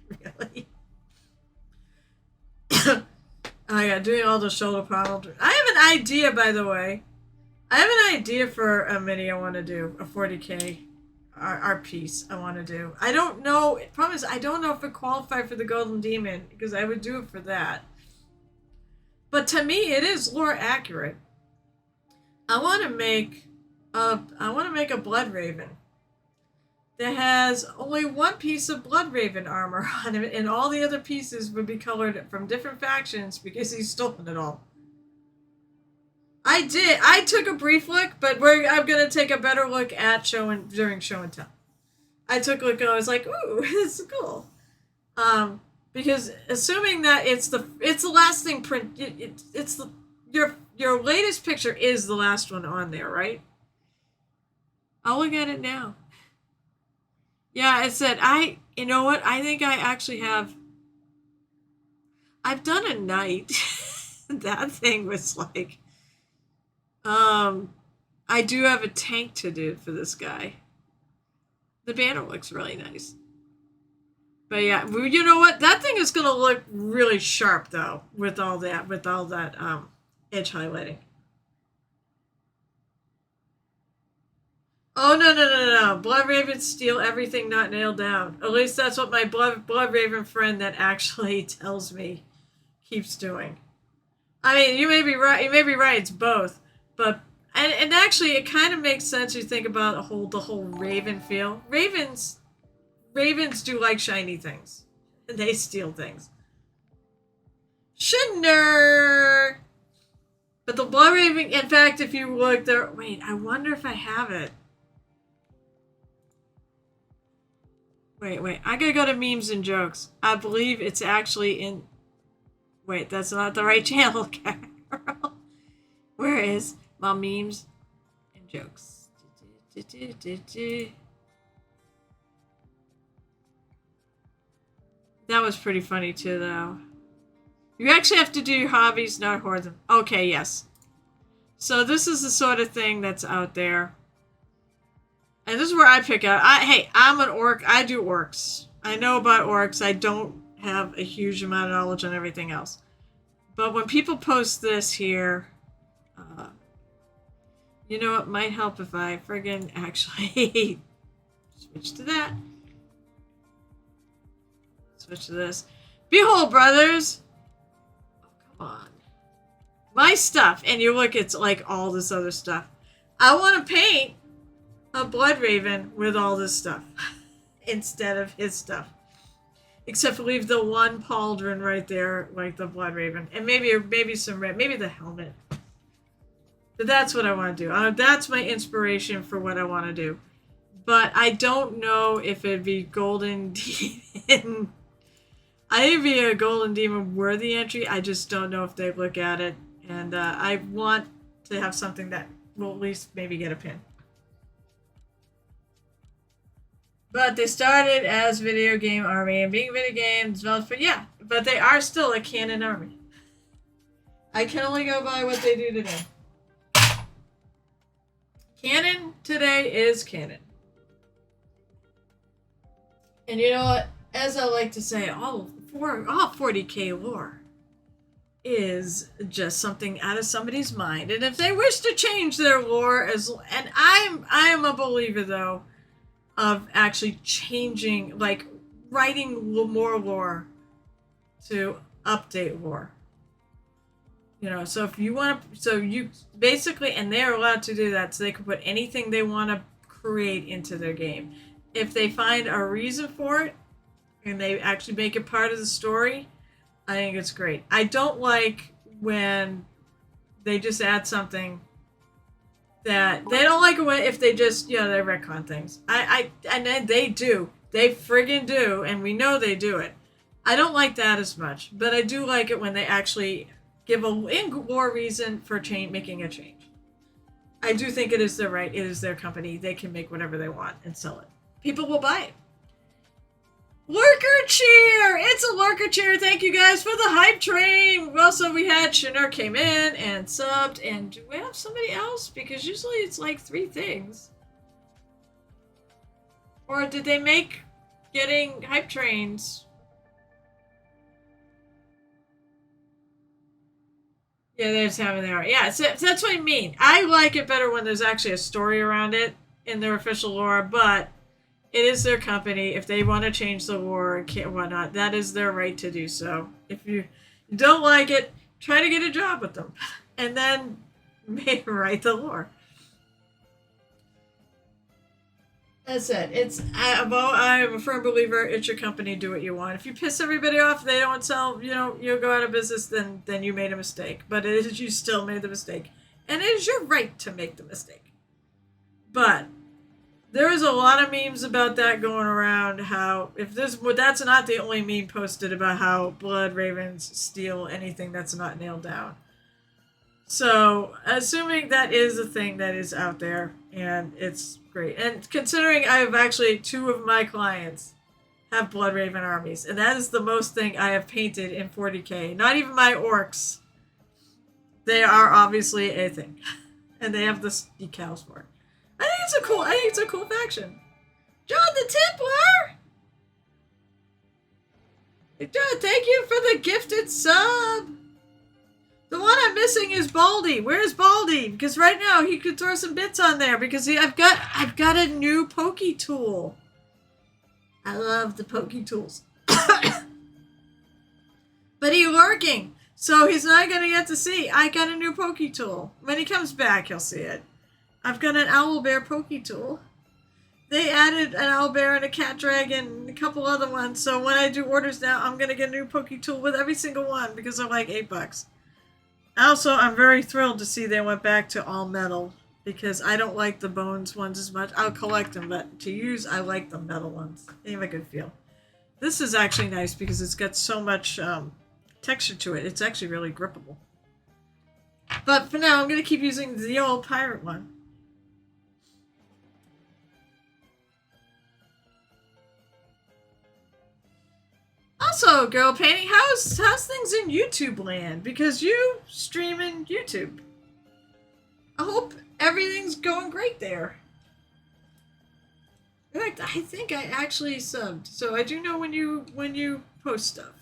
Really. Oh yeah, doing all the shoulder problems. I have an idea, by the way. I have an idea for a mini I want to do, a 40K art piece I want to do. I don't know. Problem is, I don't know if it qualified for the Golden Demon because I would do it for that. But to me, it is lore accurate. I want to make a Blood Raven that has only one piece of Blood Raven armor on it, and all the other pieces would be colored from different factions because he's stolen it all. I did. I took a brief look, but I'm gonna take a better look at during show and tell. I took a look and I was like, "Ooh, this is cool." Because assuming that it's the last thing print, it's the your latest picture is the last one on there, right? I'll look at it now. Yeah, I said you know what? I think I actually have. I've done a night. That thing was like. I do have a tank to do for this guy. The banner looks really nice. But yeah, you know what? That thing is gonna look really sharp though, with all that edge highlighting. Oh no! Blood Ravens steal everything not nailed down. At least that's what my Blood Raven friend that actually tells me keeps doing. I mean, you may be right. You may be right. It's both, but and actually, it kind of makes sense. You think about the whole Raven feel. Ravens do like shiny things, and they steal things. Shouldn't. But the Blood Raven, in fact, if you look there, wait, I wonder if I have it. Wait. I gotta go to memes and jokes. I believe it's actually in. Wait, that's not the right channel, Carol. Where is my memes and jokes? That was pretty funny too, though. You actually have to do your hobbies, not hoard them. Okay, yes. So this is the sort of thing that's out there. And this is where I pick out. Hey, I'm an orc. I do orcs. I know about orcs. I don't have a huge amount of knowledge on everything else. But when people post this here, you know, it might help if I friggin' actually switch to that. Switch to this. Behold, brothers. Oh, come on. My stuff. And you look, it's like all this other stuff. I want to paint a blood raven with all this stuff instead of his stuff. Except for leave the one pauldron right there, like the blood raven. And maybe some red. Maybe the helmet. But that's what I want to do. That's my inspiration for what I want to do. But I don't know if it'd be Golden Demon. I think it'd be a Golden Demon worthy entry. I just don't know if they'd look at it. And I want to have something that will at least maybe get a pin. But they started as video game army and being video games developed, but they are still a canon army. I can only go by what they do today. Canon today is canon. And you know what? As I like to say, all 40k lore is just something out of somebody's mind. And if they wish to change their lore, and I am a believer though of actually changing, like writing more lore to update lore. You know, so if you want to, so you basically, and they're allowed to do that, so they can put anything they want to create into their game. If they find a reason for it, and they actually make it part of the story, I think it's great. I don't like when they just add something that they don't like it if they just, you know, they retcon things. And then they do. They friggin' do, and we know they do it. I don't like that as much, but I do like it when they actually give a lore reason for making a change. I do think it is their right. It is their company. They can make whatever they want and sell it. People will buy it. Lurker cheer! It's a lurker cheer. Thank you guys for the hype train. Also, we had Shinur came in and subbed. And do we have somebody else? Because usually it's like 3 things. Or did they make getting hype trains? Yeah, they just have it there. Yeah, so that's what I mean. I like it better when there's actually a story around it in their official lore, but it is their company. If they want to change the lore and whatnot, that is their right to do so. If you don't like it, try to get a job with them. And then maybe write the lore. That's it. I'm a firm believer. It's your company. Do what you want. If you piss everybody off, they don't sell. You know, you'll go out of business. Then you made a mistake. But it is you still made the mistake, and it is your right to make the mistake. But there is a lot of memes about that going around. How that's not the only meme posted about how blood ravens steal anything that's not nailed down. So, assuming that is a thing that is out there, and it's great. And considering I have actually 2 of my clients have blood raven armies, and that is the most thing I have painted in 40k. Not even my orcs. They are obviously a thing. And they have the decals for it. I think it's a cool faction. John the Templar! John, thank you for the gifted sub! The one I'm missing is Baldy. Where's Baldy? Because right now he could throw some bits on there because I've got a new pokey tool. I love the pokey tools. But he's lurking, so he's not gonna get to see. I got a new pokey tool. When he comes back, he'll see it. I've got an owlbear pokey tool. They added an owlbear and a cat dragon and a couple other ones. So when I do orders now, I'm gonna get a new pokey tool with every single one because they're like $8. Also, I'm very thrilled to see they went back to all metal because I don't like the bones ones as much. I'll collect them, but to use, I like the metal ones. They have a good feel. This is actually nice because it's got so much texture to it. It's actually really grippable. But for now, I'm going to keep using the old pirate one. Also, girl painting, how's things in YouTube land? Because you stream in YouTube. I hope everything's going great there. In fact, I think I actually subbed, so I do know when you post stuff.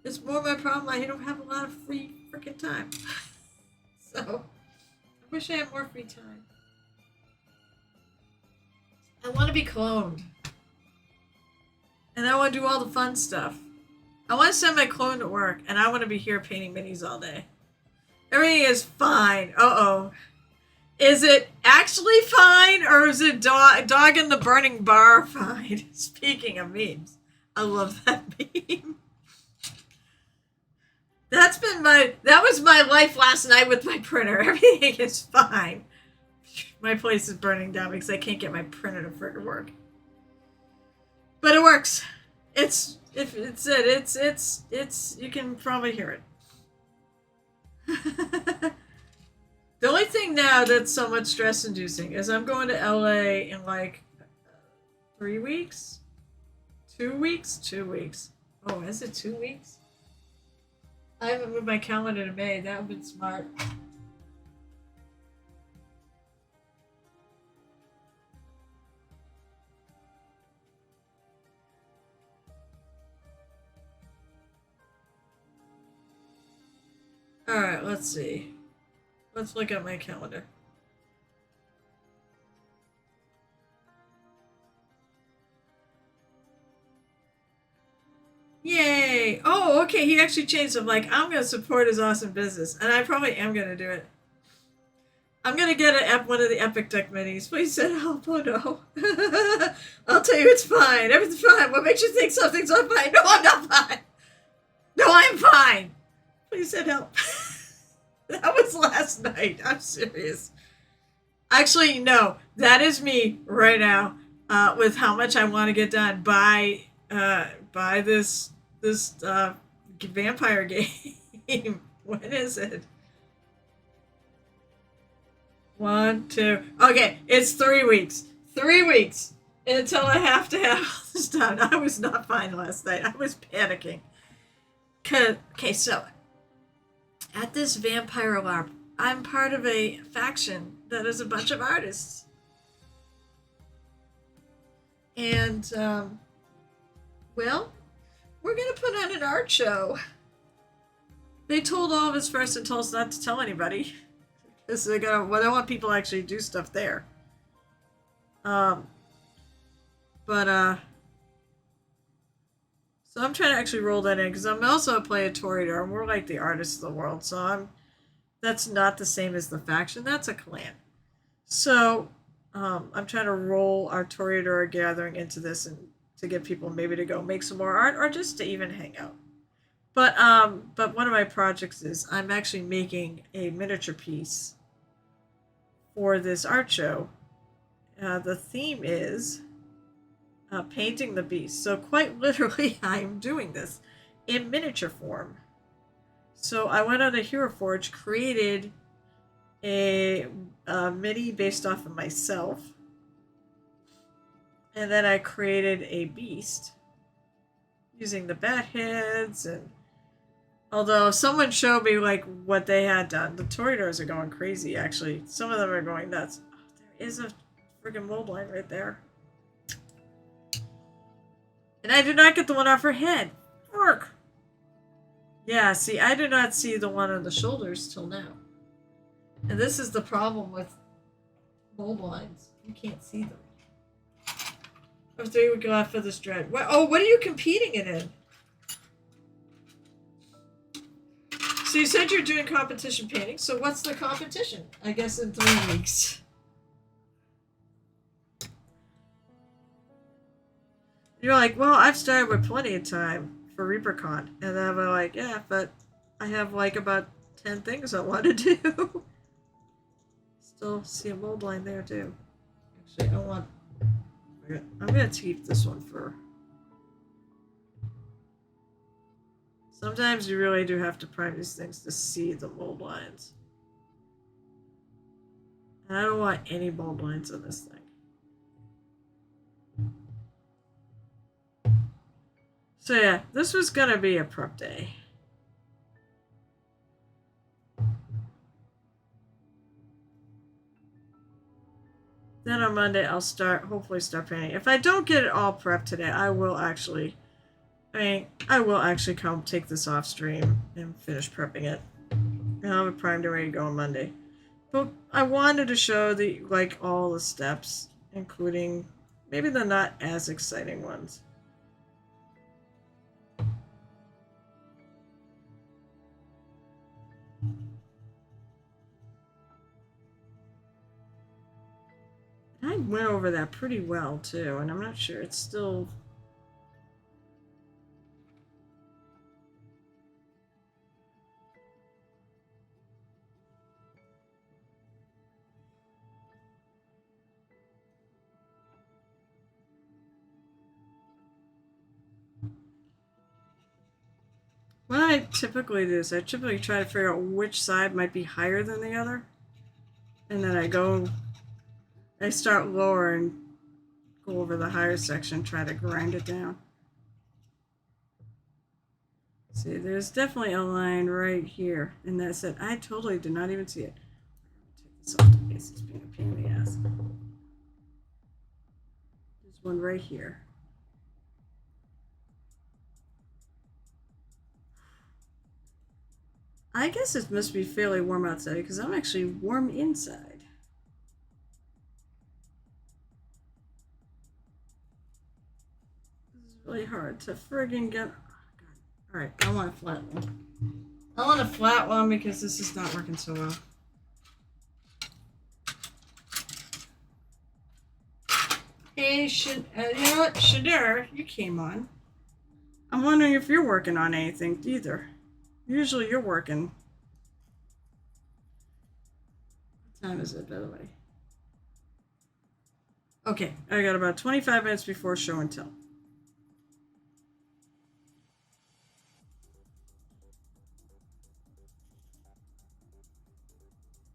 It's more my problem. I don't have a lot of free freaking time, so I wish I had more free time. I want to be cloned, and I want to do all the fun stuff. I want to send my clone to work, and I want to be here painting minis all day. Everything is fine. Uh-oh. Is it actually fine, or is it dog in the burning bar fine? Speaking of memes, I love that meme. That was my life last night with my printer. Everything is fine. My place is burning down because I can't get my printer to freaking work. But it works. It's you can probably hear it. The only thing now that's somewhat stress-inducing is I'm going to LA in like 3 weeks? 2 weeks? 2 weeks. Oh, is it 2 weeks? I haven't moved my calendar to May. That would have been smart. Alright, let's see. Let's look at my calendar. Yay! Oh, okay, he actually changed it. I'm like, I'm going to support his awesome business. And I probably am going to do it. I'm going to get one of the Epic Deck minis. Please send help. Oh, no. I'll tell you it's fine. Everything's fine. What makes you think something's not fine? No, I'm not fine. No, I'm fine. Please send help. That was last night. I'm serious. Actually, no. That is me right now with how much I want to get done by this vampire game. When is it? 1, 2. Okay, it's 3 weeks. 3 weeks until I have to have all this done. I was not fine last night. I was panicking. Okay, so at this vampire LARP, I'm part of a faction that is a bunch of artists. And, well, we're going to put on an art show. They told all of us first and told us not to tell anybody. Because they don't want people to actually do stuff there. So I'm trying to actually roll that in because I'm also a player Toreador and we're like the artists of the world. So that's not the same as the faction. That's a clan. So I'm trying to roll our Toreador gathering into this and to get people maybe to go make some more art or just to even hang out. But one of my projects is I'm actually making a miniature piece for this art show. The theme is painting the beast. So quite literally, I'm doing this in miniature form. So I went on a Hero Forge, created a mini based off of myself, and then I created a beast using the bat heads. And although someone showed me like what they had done, the Toreadors are going crazy. Actually, some of them are going nuts. Oh, there is a freaking mold line right there. And I did not get the one off her head. Work. Yeah, see, I did not see the one on the shoulders till now. And this is the problem with mold lines. You can't see them. After we go out for this dread. What are you competing in? So you said you're doing competition painting. So what's the competition? I guess in 3 weeks. You're like, well, I've started with plenty of time for ReaperCon. And then I'm like, yeah, but I have like about 10 things I want to do. Still see a mold line there too. Actually, I'm gonna keep this one for. Sometimes you really do have to prime these things to see the mold lines. And I don't want any mold lines on this thing. So yeah, this was gonna be a prep day. Then on Monday I'll hopefully start painting. If I don't get it all prepped today, I will actually come take this off stream and finish prepping it. And I'll have it primed and ready to go on Monday. But I wanted to show all the steps, including maybe the not as exciting ones. I went over that pretty well too, and I'm not sure it's still. What I typically do is I typically try to figure out which side might be higher than the other, and then I start lower and go over the higher section, try to grind it down. See, there's definitely a line right here, and that's it. I totally did not even see it. Take this off in case it's being a pain in the ass. There's one right here. I guess it must be fairly warm outside because I'm actually warm inside. This is really hard to friggin' get. Oh, God. All right, I want a flat one. I want a flat one because this is not working so well. Hey, you know what, Shadur, you came on. I'm wondering if you're working on anything either. Usually you're working. What time is it, by the way? Okay, I got about 25 minutes before show and tell.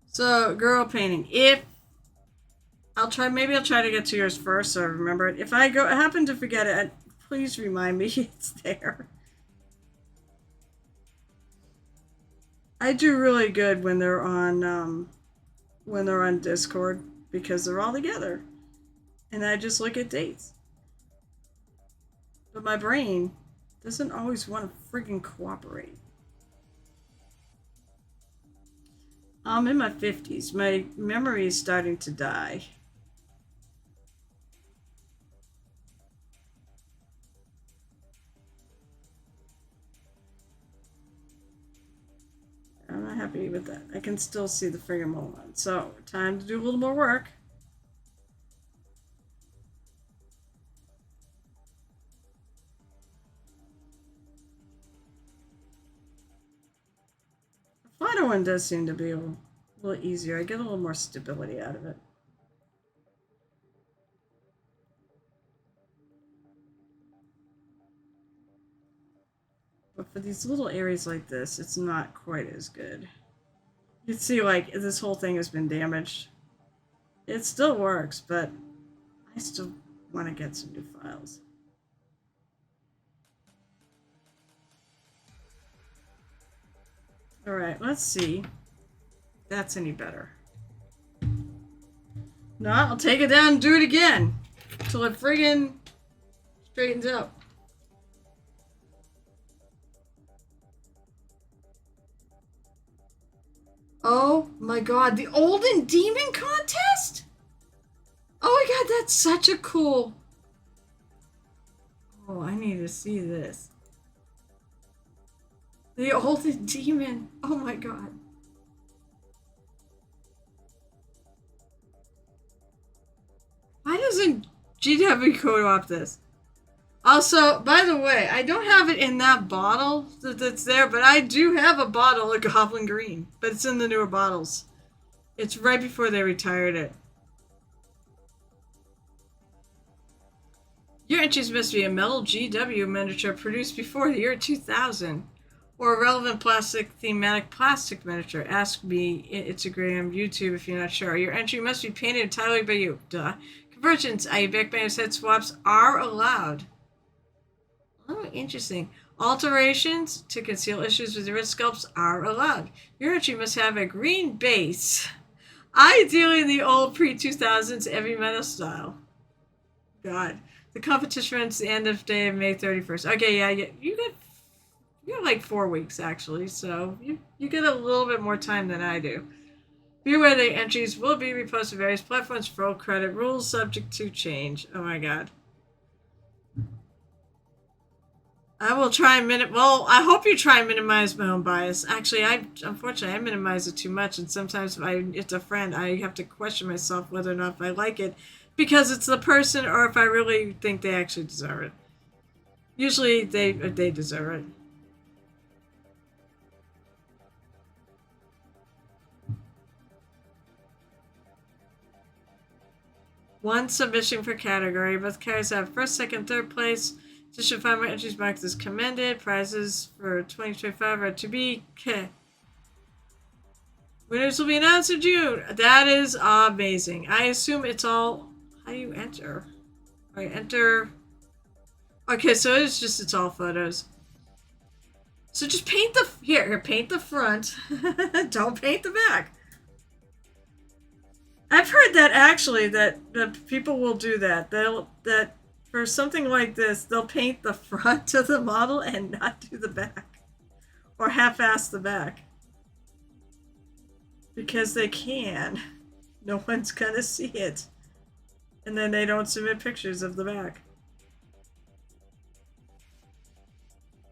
So, girl painting. Maybe I'll try to get to yours first so I remember it. If I happen to forget it, please remind me it's there. I do really good when they're on Discord because they're all together, and I just look at dates. But my brain doesn't always want to freaking cooperate. I'm in my 50s. My memory is starting to die. I'm not happy with that. I can still see the friggin' mold on. So, time to do a little more work. The flatter one does seem to be a little easier. I get a little more stability out of it. But for these little areas like this, it's not quite as good. You can see, like, this whole thing has been damaged. It still works, but I still want to get some new files. Alright, let's see if that's any better. No, I'll take it down and do it again until it friggin' straightens out. Oh my God, the Olden Demon contest? Oh my God, that's such a cool. Oh, I need to see this. The Olden Demon. Oh my God. Why doesn't GW co-op this? Also, by the way, I don't have it in that bottle that's there, but I do have a bottle of Goblin Green, but it's in the newer bottles. It's right before they retired it. Your entries must be a metal GW miniature produced before the year 2000, or a relevant plastic thematic plastic miniature. Ask me, Instagram, YouTube if you're not sure. Your entry must be painted entirely by you. Duh. Conversions, i.e. backbangers head swaps, are allowed. Oh, interesting. Alterations to conceal issues with your wrist sculpts are allowed. Your entry must have a green base, ideally the old pre-2000s heavy metal style. God. The competition runs the end of day of May 31st. Okay, yeah, you got like 4 weeks actually, so you get a little bit more time than I do. Be aware the entries will be reposted to various platforms for full credit. Rules subject to change. Oh my god. I will try and I hope you try and minimize my own bias. Actually, unfortunately I minimize it too much, and sometimes if it's a friend, I have to question myself whether or not I like it because it's the person or if I really think they actually deserve it. Usually they deserve it. One submission per category. Both categories have first, second, third place. Edition 5 more entries marked as commended. Prizes for 2025 are to be. Winners will be announced in June. That is amazing. I assume it's all. How do you enter? I enter. Okay, so it's all photos. So just paint the here. Paint the front. Don't paint the back. I've heard that actually that people will do that. That for something like this, they'll paint the front of the model and not do the back, or half-ass the back, because they can. No one's gonna see it, and then they don't submit pictures of the back.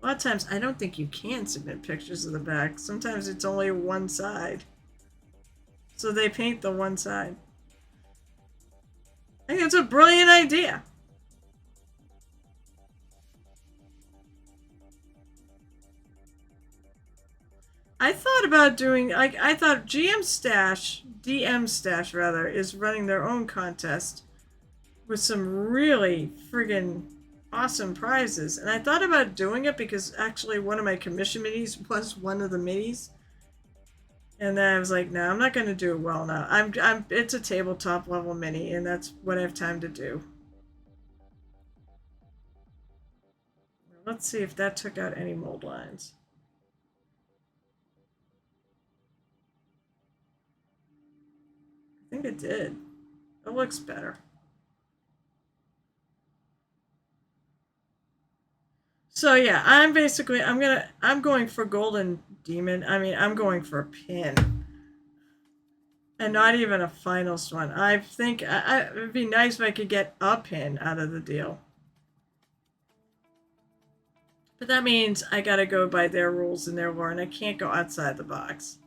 A lot of times, I don't think you can submit pictures of the back. Sometimes it's only one side, so they paint the one side. I think it's a brilliant idea. I thought about doing, I thought DM Stash rather, is running their own contest with some really friggin' awesome prizes. And I thought about doing it because actually one of my commission minis was one of the minis. And then I was like, no, I'm not going to do it well now. It's a tabletop level mini, and that's what I have time to do. Let's see if that took out any mold lines. I think it did. It looks better. So yeah, I'm going for Golden Demon. I mean, I'm going for a pin. And not even a finals one. I think it'd be nice if I could get a pin out of the deal. But that means I gotta go by their rules and their lore, and I can't go outside the box.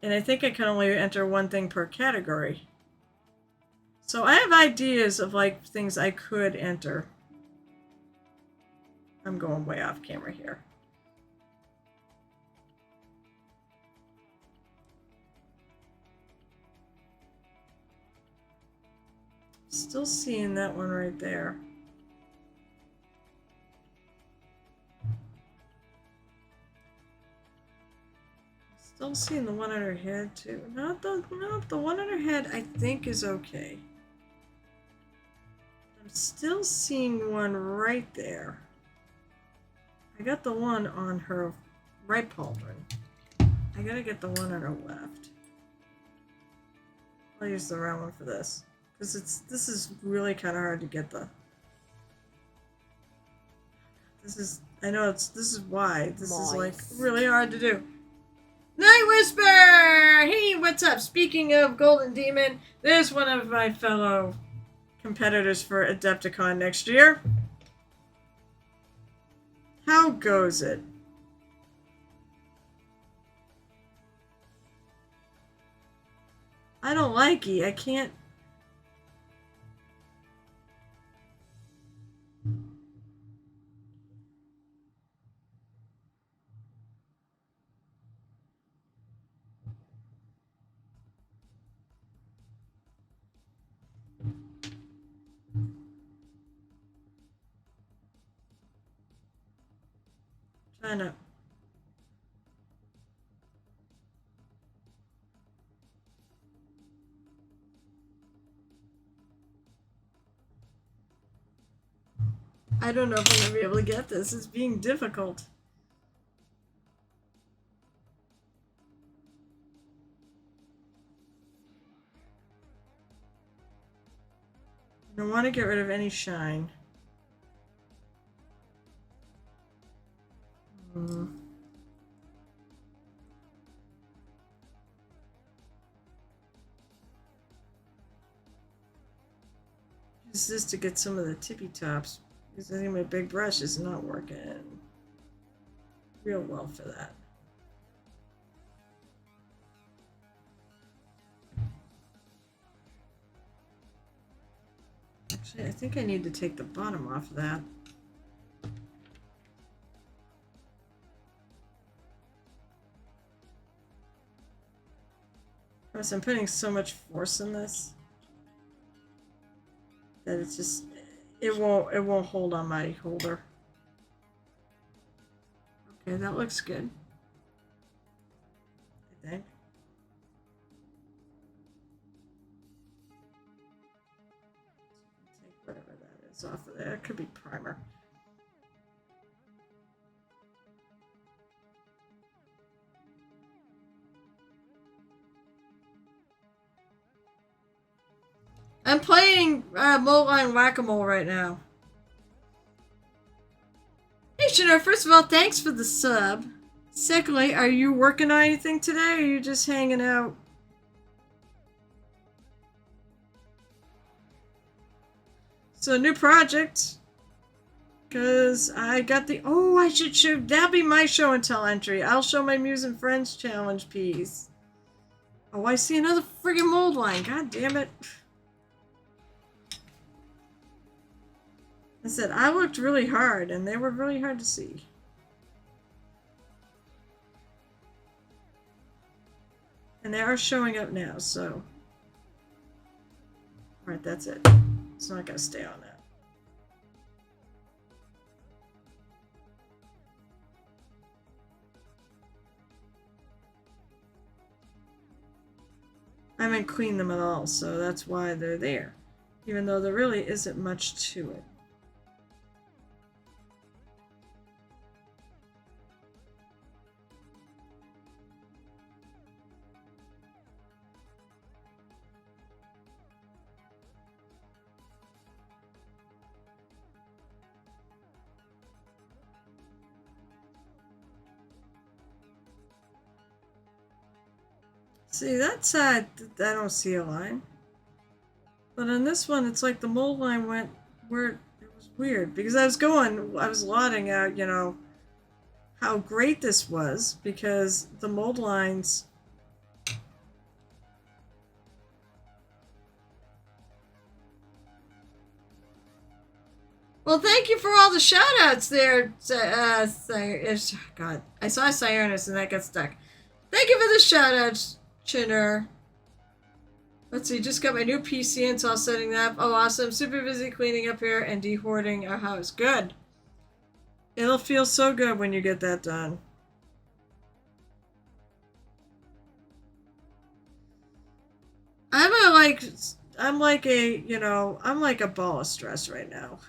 And I think I can only enter one thing per category. So I have ideas of like things I could enter. I'm going way off camera here. Still seeing that one right there. Still seeing the one on her head too. No, the one on her head I think is okay. I'm still seeing one right there. I got the one on her right pauldron. I gotta get the one on her left. I'll use the round one for this. Because this is really kind of hard to get the... This is why. This is like really hard to do. Night Whisper! Hey, what's up? Speaking of Golden Demon, there's one of my fellow competitors for Adepticon next year. How goes it? I don't like it. I can't... Trying to. I don't know if I'm going to be able to get this. It's being difficult. I don't want to get rid of any shine. Use this to get some of the tippy tops. Because I think my big brush is not working real well for that. Actually, I think I need to take the bottom off of that. Of course, I'm putting so much force in this that it's just it won't hold on my holder. Okay, that looks good. I think. Take whatever that is off of there. It could be primer. I'm playing Moldline Whack-A-Mole right now. Hey, Shana, first of all, thanks for the sub. Secondly, are you working on anything today, or are you just hanging out? So, new project. Because I got the... Oh, I should show... That'll be my show and tell entry. I'll show my Muse and Friends challenge piece. Oh, I see another friggin' mold line. God damn it. I said, I looked really hard, and they were really hard to see. And they are showing up now, so... Alright, that's it. It's not going to stay on that. I haven't cleaned them at all, so that's why they're there. Even though there really isn't much to it. See, that side, I don't see a line. But on this one, it's like the mold line went where it was weird. Because I was lauding out, you know, how great this was. Because the mold lines... Well, thank you for all the shout-outs there, God. I saw Cyrus and that got stuck. Thank you for the shout-outs, Chinner. Let's see, just got my new PC and so I'm setting that up. Oh, awesome. Super busy cleaning up here and de-hoarding our house. Good. It'll feel so good when you get that done. I'm like a ball of stress right now.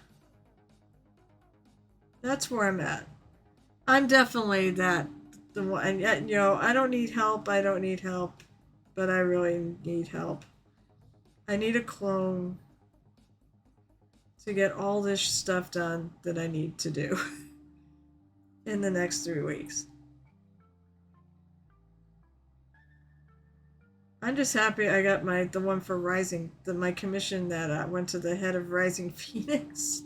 That's where I'm at. I'm definitely the one, and yet, you know, I don't need help, but I really need help. I need a clone to get all this stuff done that I need to do in the next 3 weeks. I'm just happy I got the one for Rising, my commission that went to the head of Rising Phoenix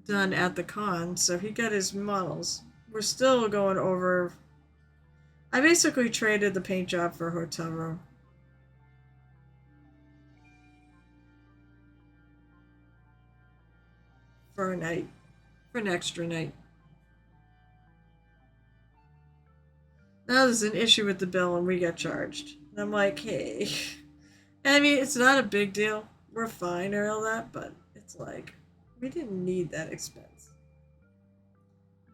done at the con, so he got his models. We're still going over... I basically traded the paint job for a hotel room. For a night. For an extra night. Now there's an issue with the bill and we got charged. And I'm like, hey. I mean, it's not a big deal. We're fine or all that, but it's like, we didn't need that expense.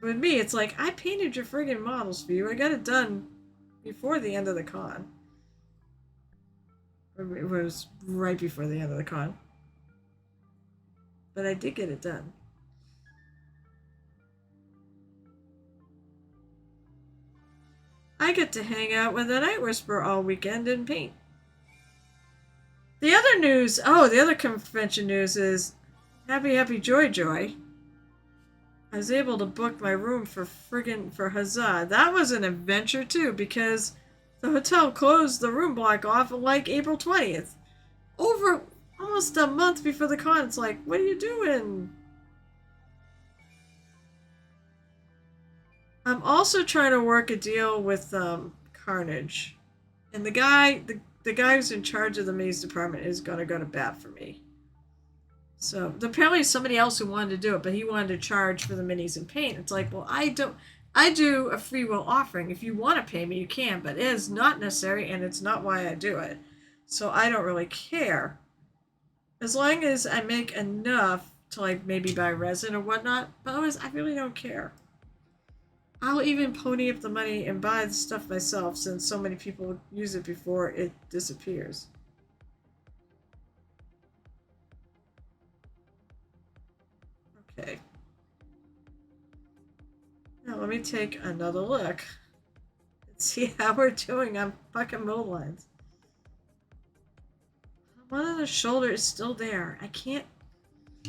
With me, it's like, I painted your friggin' models for you. I got it done before the end of the con. It was right before the end of the con. But I did get it done. I get to hang out with the Night Whisperer all weekend and paint. The other news, the other convention news is happy joy. I was able to book my room for Huzzah. That was an adventure too because the hotel closed the room block off like April 20th. Over almost a month before the con. It's like, what are you doing? I'm also trying to work a deal with Carnage. And the guy who's in charge of the maze department is going to go to bat for me. So apparently somebody else who wanted to do it, but he wanted to charge for the minis and paint. It's like, well, I do a free will offering. If you want to pay me, you can, but it is not necessary and it's not why I do it. So I don't really care. As long as I make enough to like maybe buy resin or whatnot, but otherwise I really don't care. I'll even pony up the money and buy the stuff myself since so many people use it before it disappears. Okay. Now let me take another look and see how we're doing on fucking mold lines. One of the shoulder is still there. I can't...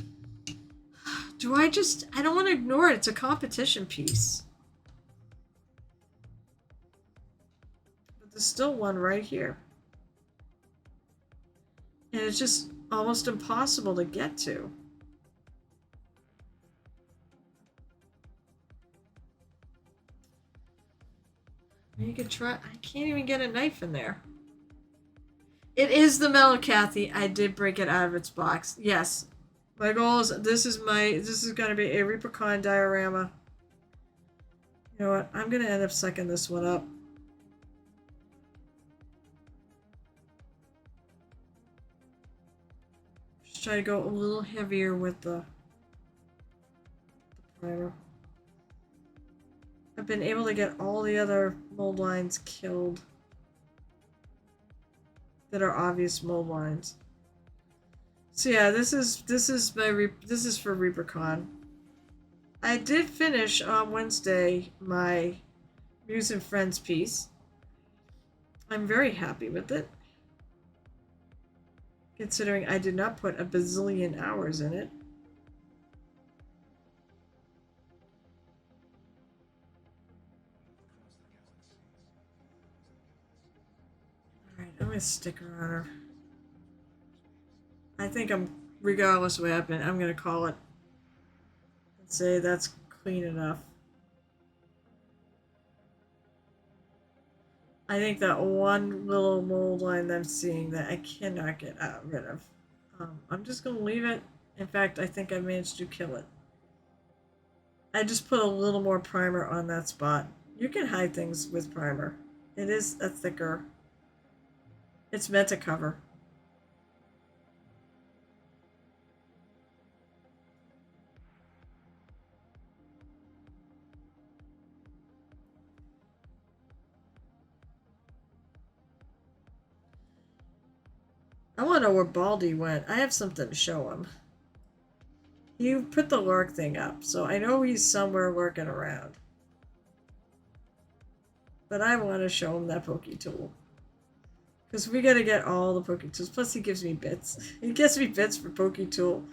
I don't want to ignore it. It's a competition piece. But there's still one right here. And it's just almost impossible to get to. You could try... I can't even get a knife in there. It is the metal, Cathy. I did break it out of its box. Yes. My goal is... This is going to be a Reaper-Con diorama. You know what? I'm going to end up sucking this one up. Just try to go a little heavier with the primer. I've been able to get all the other mold lines killed that are obvious mold lines. So yeah, this is for Reaper-Con. I did finish on Wednesday my Muse and Friends piece. I'm very happy with it, considering I did not put a bazillion hours in it. I'm gonna stick her on her. I think regardless of what happened, I'm gonna call it and say that's clean enough. I think that one little mold line that I'm seeing that I cannot get rid of. I'm just gonna leave it. In fact, I think I managed to kill it. I just put a little more primer on that spot. You can hide things with primer. It is a thicker... It's meant to cover. I want to know where Baldy went. I have something to show him. You put the lurk thing up, so I know he's somewhere lurking around. But I want to show him that Poke Tool. Because we gotta get all the Poke Tools. Plus he gives me bits. He gives me bits for Poke Tool.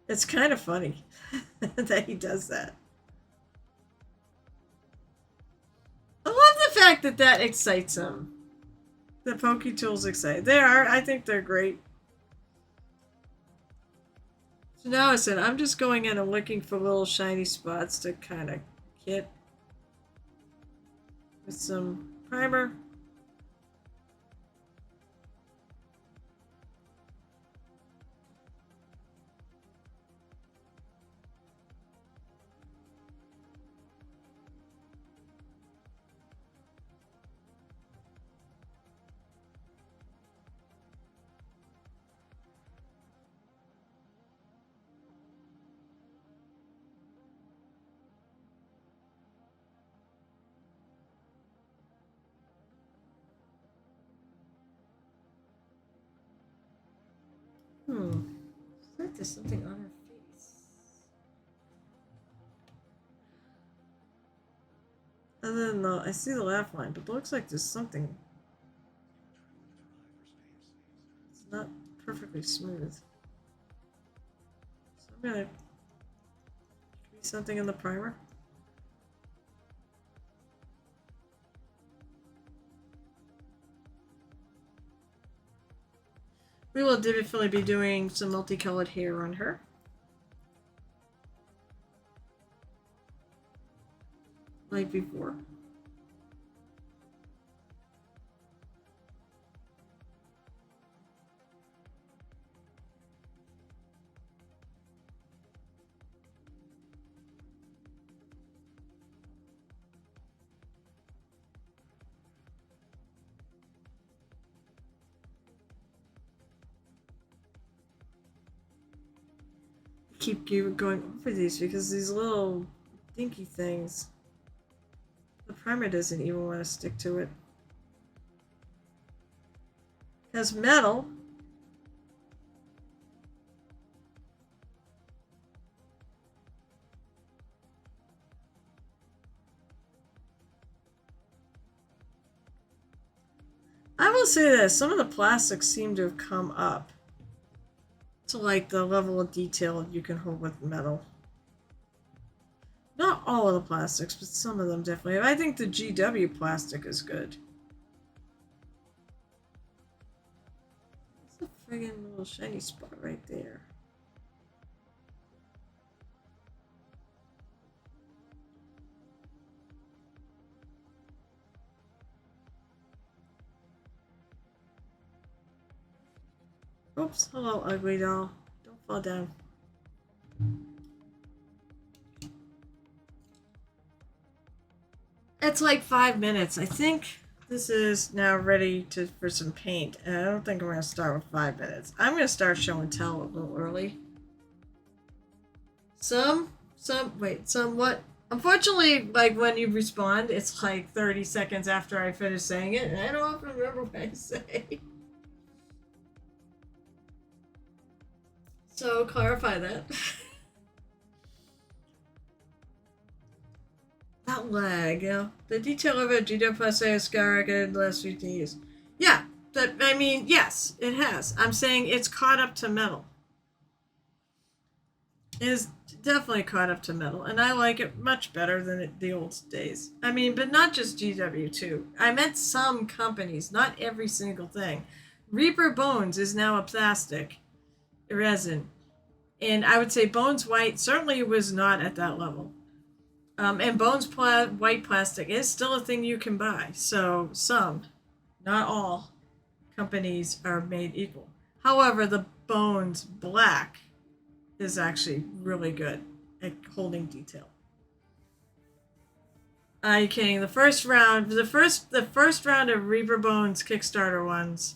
It's kind of funny that he does that. I love the fact that that excites him. The Poke Tools excite. They are. I think they're great. So now I said I'm just going in and looking for little shiny spots to kind of hit with some primer. It's like there's something on her face. And then I see the laugh line, but it looks like there's something. It's not perfectly smooth. So I'm gonna be something in the primer. We will definitely be doing some multicolored hair on her. Like before. Keep going over these because these little dinky things, the primer doesn't even want to stick to it. It has metal. I will say this, some of the plastics seem to have come up to like the level of detail you can hold with metal. Not all of the plastics, but some of them definitely. I think the GW plastic is good. It's a friggin' little shiny spot right there. Oops, hello, ugly doll. Don't fall down. It's like 5 minutes. I think this is now ready for some paint. And I don't think I'm going to start with 5 minutes. I'm going to start show and tell a little early. Somewhat. Unfortunately, like when you respond, it's like 30 seconds after I finish saying it. And I don't often remember what I say. So clarify that. That lag, you know. The detail of it, GW Plus is skyrocketed in the last 15 years. Yeah, I mean, yes, it has. I'm saying it's caught up to metal. It is definitely caught up to metal, and I like it much better than the old days. I mean, but not just GW too. I meant some companies, not every single thing. Reaper Bones is now a plastic resin. And I would say Bones White certainly was not at that level. And Bones White plastic is still a thing you can buy. So some, not all, companies are made equal. However, the Bones Black is actually really good at holding detail. Are you kidding? The first round of Reaper Bones Kickstarter ones,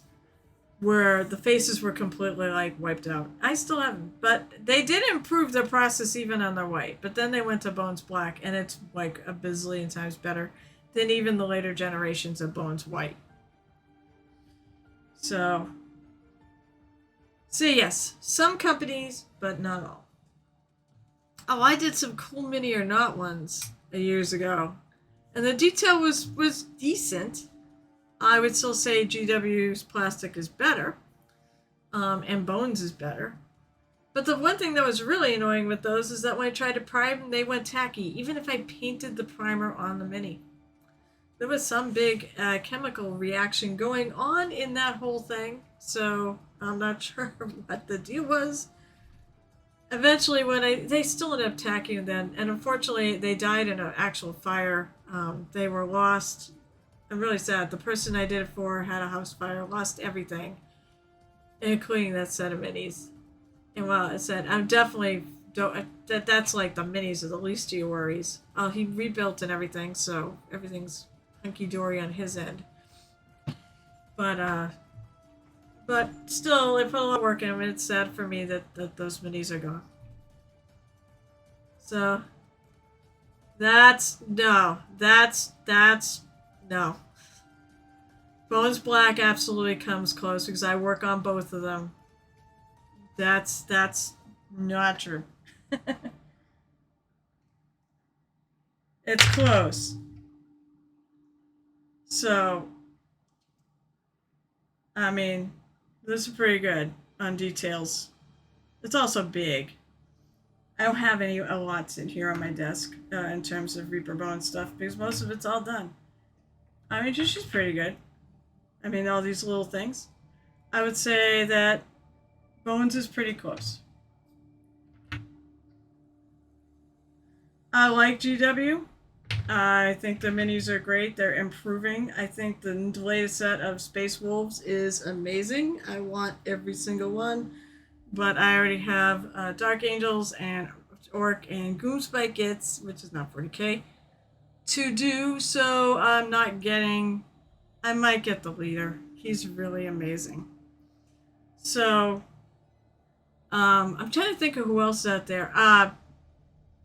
where the faces were completely like wiped out. I still haven't, but they did improve the process even on their white. But then they went to Bones Black, and it's like a bazillion times better than even the later generations of Bones White. So yes, some companies, but not all. Oh, I did some cool Mini or Not ones years ago, and the detail was decent. I would still say GW's plastic is better, and Bones is better. But the one thing that was really annoying with those is that when I tried to prime, they went tacky, even if I painted the primer on the Mini. There was some big chemical reaction going on in that whole thing, so I'm not sure what the deal was. Eventually, they still ended up tacking them, and unfortunately, they died in an actual fire. They were lost. I'm really sad. The person I did it for had a house fire, lost everything, including that set of minis. And well, I said, I'm definitely that's like the minis are the least of your worries. He rebuilt and everything, so everything's hunky dory on his end. But still, they put a lot of work in them, and it's sad for me that those minis are gone. So that's no. Bones Black absolutely comes close because I work on both of them. That's not true. It's close. So, I mean, this is pretty good on details. It's also big. I don't have any a lot sitting here on my desk in terms of Reaper Bone stuff because most of it's all done. I mean, she's pretty good. I mean, all these little things. I would say that Bones is pretty close. I like GW. I think the minis are great. They're improving. I think the latest set of Space Wolves is amazing. I want every single one, but I already have Dark Angels and Orc and Goomspike Gets, which is not 40k, to do. So I'm not getting. I might get the leader. He's really amazing. So I'm trying to think of who else is out there.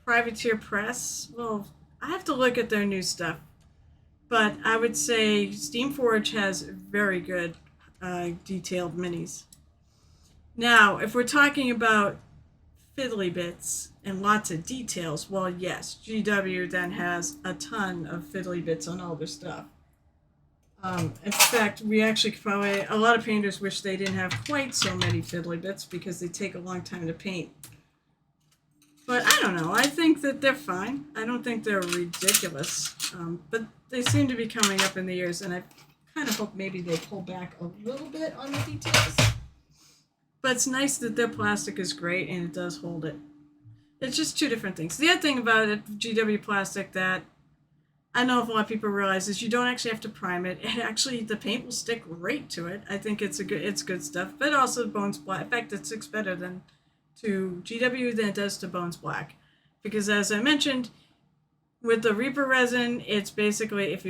Privateer Press. Well, I have to look at their new stuff. But I would say Steamforge has very good detailed minis. Now, if we're talking about fiddly bits and lots of details, well, yes, GW then has a ton of fiddly bits on all their stuff. In fact, we actually probably, a lot of painters wish they didn't have quite so many fiddly bits because they take a long time to paint. But I don't know. I think that they're fine. I don't think they're ridiculous. But they seem to be coming up in the years, and I kind of hope maybe they pull back a little bit on the details. But it's nice that their plastic is great, and it does hold it. It's just two different things. The other thing about it, GW plastic, that I know if a lot of people realize is you don't actually have to prime it. It actually, the paint will stick right to it. I think it's good stuff. But also Bones Black. In fact, it sticks better than to GW than it does to Bones Black, because as I mentioned, with the Reaper resin, it's basically if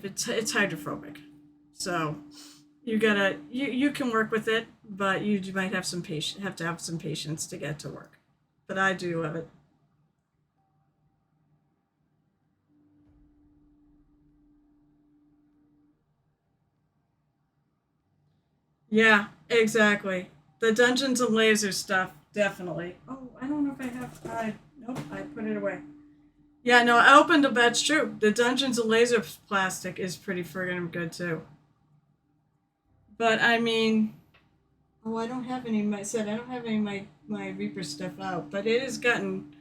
it's hydrophobic, so you can work with it, but you might have to have some patience to get to work. But I do love it. Yeah, exactly. The Dungeons and Laser stuff, definitely. Oh, I don't know if I have. Nope, I put it away. Yeah, no, I opened up. That's true. The Dungeons and Laser plastic is pretty friggin' good too. But I mean, oh, I don't have any. I don't have any of my Reaper stuff out, but it has gotten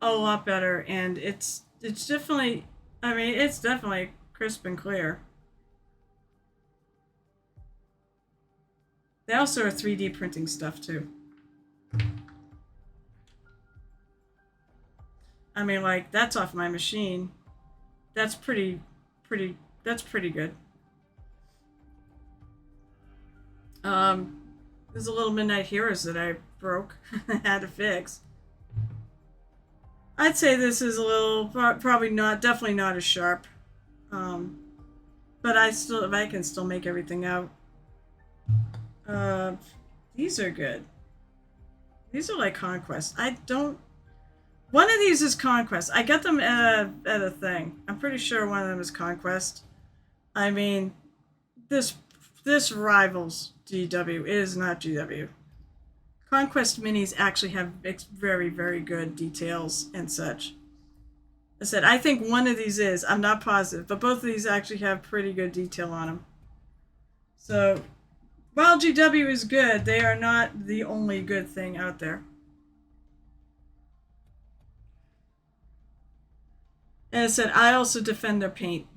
a lot better, and it's definitely. I mean, it's definitely crisp and clear. They also are 3D printing stuff too. I mean, like that's off my machine. That's pretty. That's pretty good. Um, there's a little Midnight Heroes that I broke, had to fix. I'd say this is a little, probably not, definitely not as sharp. Um, but if I can still make everything out. Uh, these are good. These are like Conquest. I don't. One of these is Conquest. I got them at a thing. I'm pretty sure one of them is Conquest. I mean, this this rivals GW. It is not GW. Conquest minis actually have very, very good details and such. I said, I think one of these is. I'm not positive, but both of these actually have pretty good detail on them. So, while GW is good, they are not the only good thing out there. And I said, I also defend their paint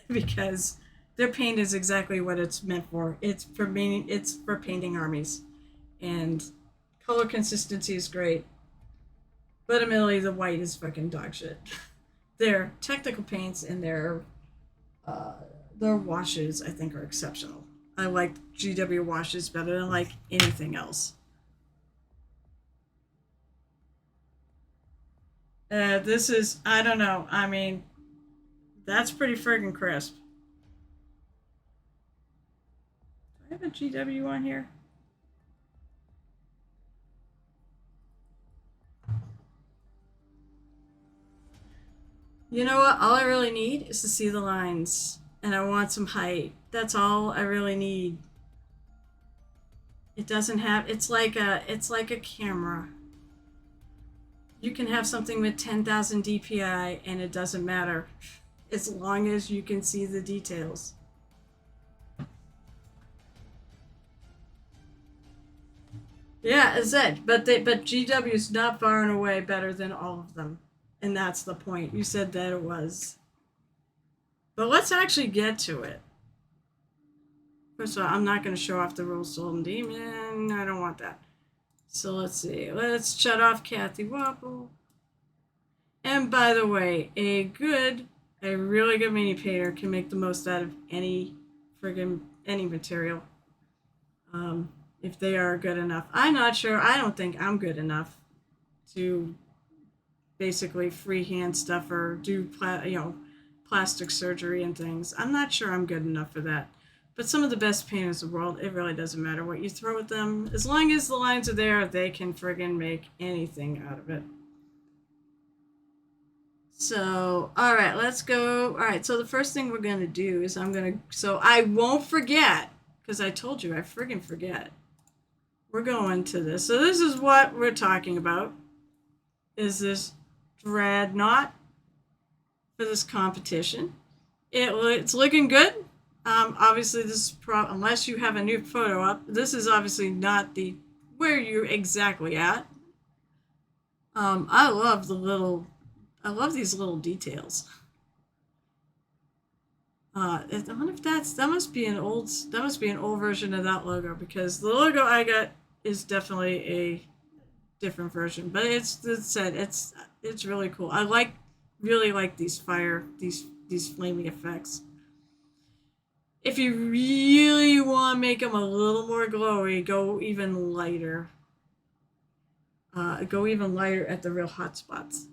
because their paint is exactly what it's meant for. It's for painting armies. And color consistency is great. But admittedly, the white is fucking dog shit. Their technical paints and their washes, I think, are exceptional. I like GW washes better than like anything else. This is, I don't know. I mean, that's pretty friggin' crisp. Do I have a GW on here? You know what? All I really need is to see the lines. And I want some height. That's all I really need. It doesn't have, it's like a camera. You can have something with 10,000 DPI and it doesn't matter as long as you can see the details. Yeah, as it. But GW is not far and away better than all of them, and that's the point. You said that it was. But let's actually get to it. First of all, I'm not going to show off the Rose Soul and Demon. I don't want that. So let's see. Let's shut off Cathy Wobble. And by the way, a really good mini painter can make the most out of any any material. If they are good enough. I'm not sure. I don't think I'm good enough to basically freehand stuff or do plastic surgery and things. I'm not sure I'm good enough for that. But some of the best painters in the world, it really doesn't matter what you throw at them. As long as the lines are there, they can friggin' make anything out of it. So, all right, let's go. All right, so the first thing we're going to do is so I won't forget, because I told you I friggin' forget. We're going to this. So this is what we're talking about, is this dreadnought for this competition. It's looking good. Obviously, this is unless you have a new photo up, this is obviously not where you're exactly at. I love these little details. I wonder if that must be an old version of that logo, because the logo I got is definitely a different version, but it's really cool. I really like these flaming effects. If you really want to make them a little more glowy, go even lighter. Go even lighter at the real hot spots.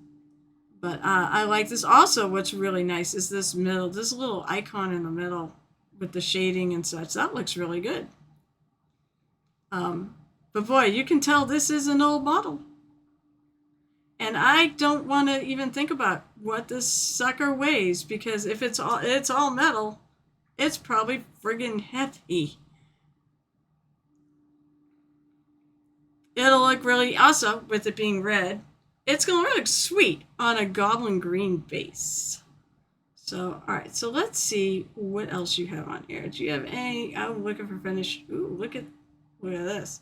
But I like this. Also, what's really nice is this little icon in the middle with the shading and such. That looks really good. But boy, you can tell this is an old model. And I don't want to even think about what this sucker weighs, because if it's all metal, it's probably friggin' heavy. It'll look really, also with it being red, it's going to look sweet on a goblin green base. So, all right, so let's see what else you have on here. Do you have any? I'm looking for finish. Ooh, look at this.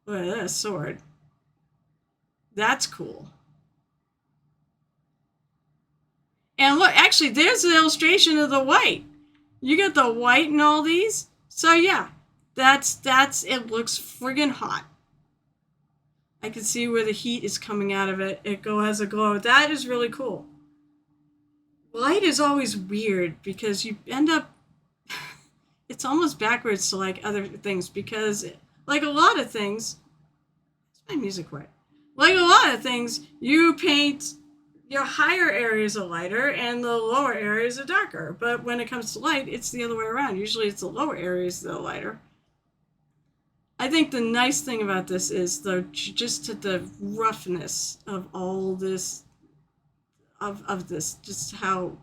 Look at this sword. That's cool. And look, actually, there's an illustration of the white. You get the white in all these. So yeah, it looks friggin' hot. I can see where the heat is coming out of it. It has a glow. That is really cool. Light is always weird because you end up, it's almost backwards to like other things, because like a lot of things, is my music quiet? Like a lot of things, you paint your higher areas are lighter and the lower areas are darker. But when it comes to light, it's the other way around. Usually it's the lower areas that are lighter. I think the nice thing about this is just the roughness of all this, of this, just how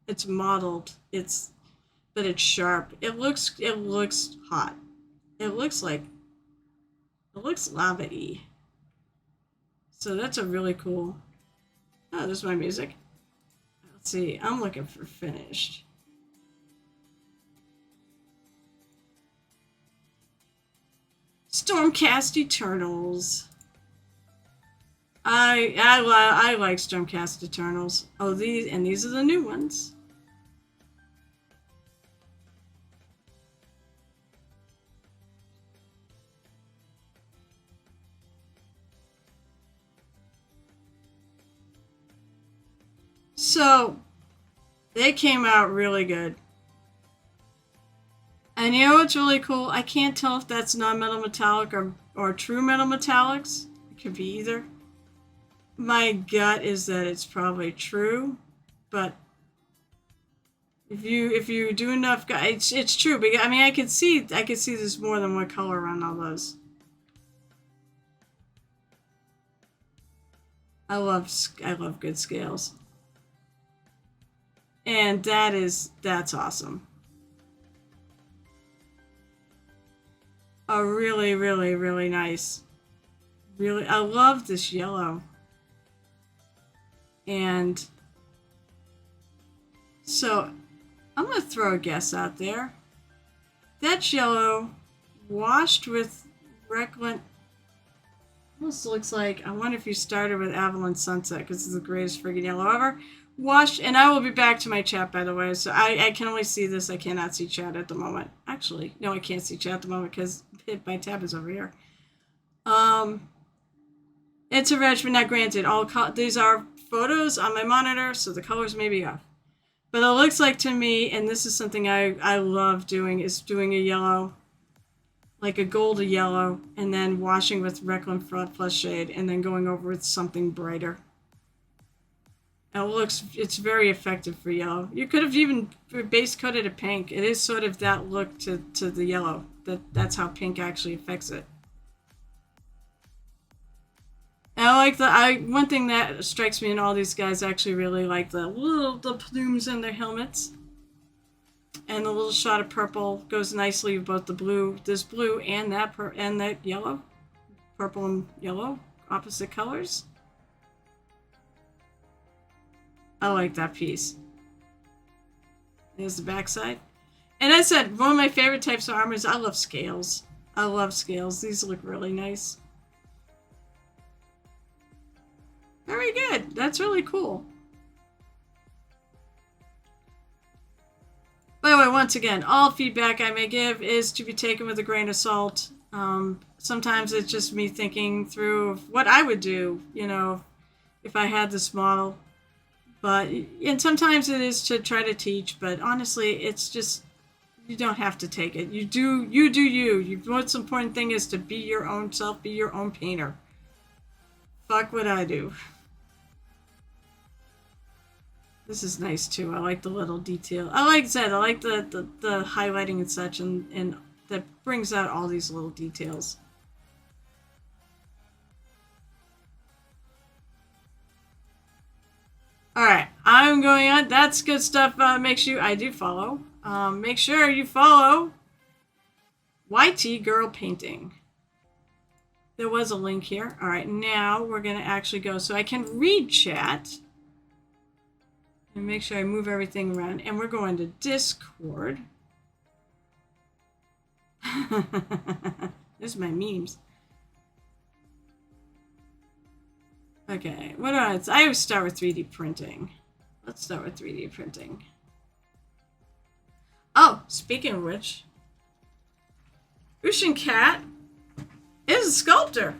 it's modeled. But it's sharp. It looks hot. It looks lava-y. So that's a really cool. Oh, there's my music. Let's see. I'm looking for finished. Stormcast Eternals. I like Stormcast Eternals. Oh, these are the new ones. So, they came out really good. And you know what's really cool? I can't tell if that's non-metal metallic or true metal metallics. It could be either. My gut is that it's probably true, but if you do enough, it's true. Because I mean, I could see there's more than one color on all those. I love good scales. And that's awesome. are really, really, really nice. Really, I love this yellow. And so I'm going to throw a guess out there. That's yellow washed with Recklin. Almost looks like, I wonder if you started with Avalon Sunset because it's the greatest friggin' yellow ever. Washed, and I will be back to my chat, by the way. So I can only see this. I cannot see chat at the moment. Actually, no, I can't see chat at the moment because my tab is over here. It's a reg, but not granted. These are photos on my monitor, so the colors may be off. But it looks like to me, and this is something I love doing, is doing a yellow, like a goldy yellow, and then washing with Recklin Flush Shade, and then going over with something brighter. And it's very effective for yellow. You could have even base coated it pink. It is sort of that look to the yellow. That's how pink actually affects it. And I like one thing that strikes me in all these guys, I actually really like the plumes in their helmets. And the little shot of purple goes nicely with both the blue, this blue, and that yellow. Purple and yellow, opposite colors. I like that piece. There's the backside. And I said, one of my favorite types of armor is I love scales. I love scales. These look really nice. Very good. That's really cool. By the way, once again, all feedback I may give is to be taken with a grain of salt. Sometimes it's just me thinking through what I would do, if I had this model. And sometimes it is to try to teach, but honestly, it's just, you don't have to take it. You do you. The most important thing is to be your own self, be your own painter. Fuck what I do. This is nice too. I like the little detail. I like the highlighting and such, and that brings out all these little details. All right, I'm going on. That's good stuff. I do follow. Make sure you follow YT Girl Painting. There was a link here. All right, now we're going to actually go so I can read chat. And make sure I move everything around. And we're going to Discord. There's my memes. Okay, what else? I always start with 3D printing. Let's start with 3D printing. Oh, speaking of which, Ushin Cat is a sculptor.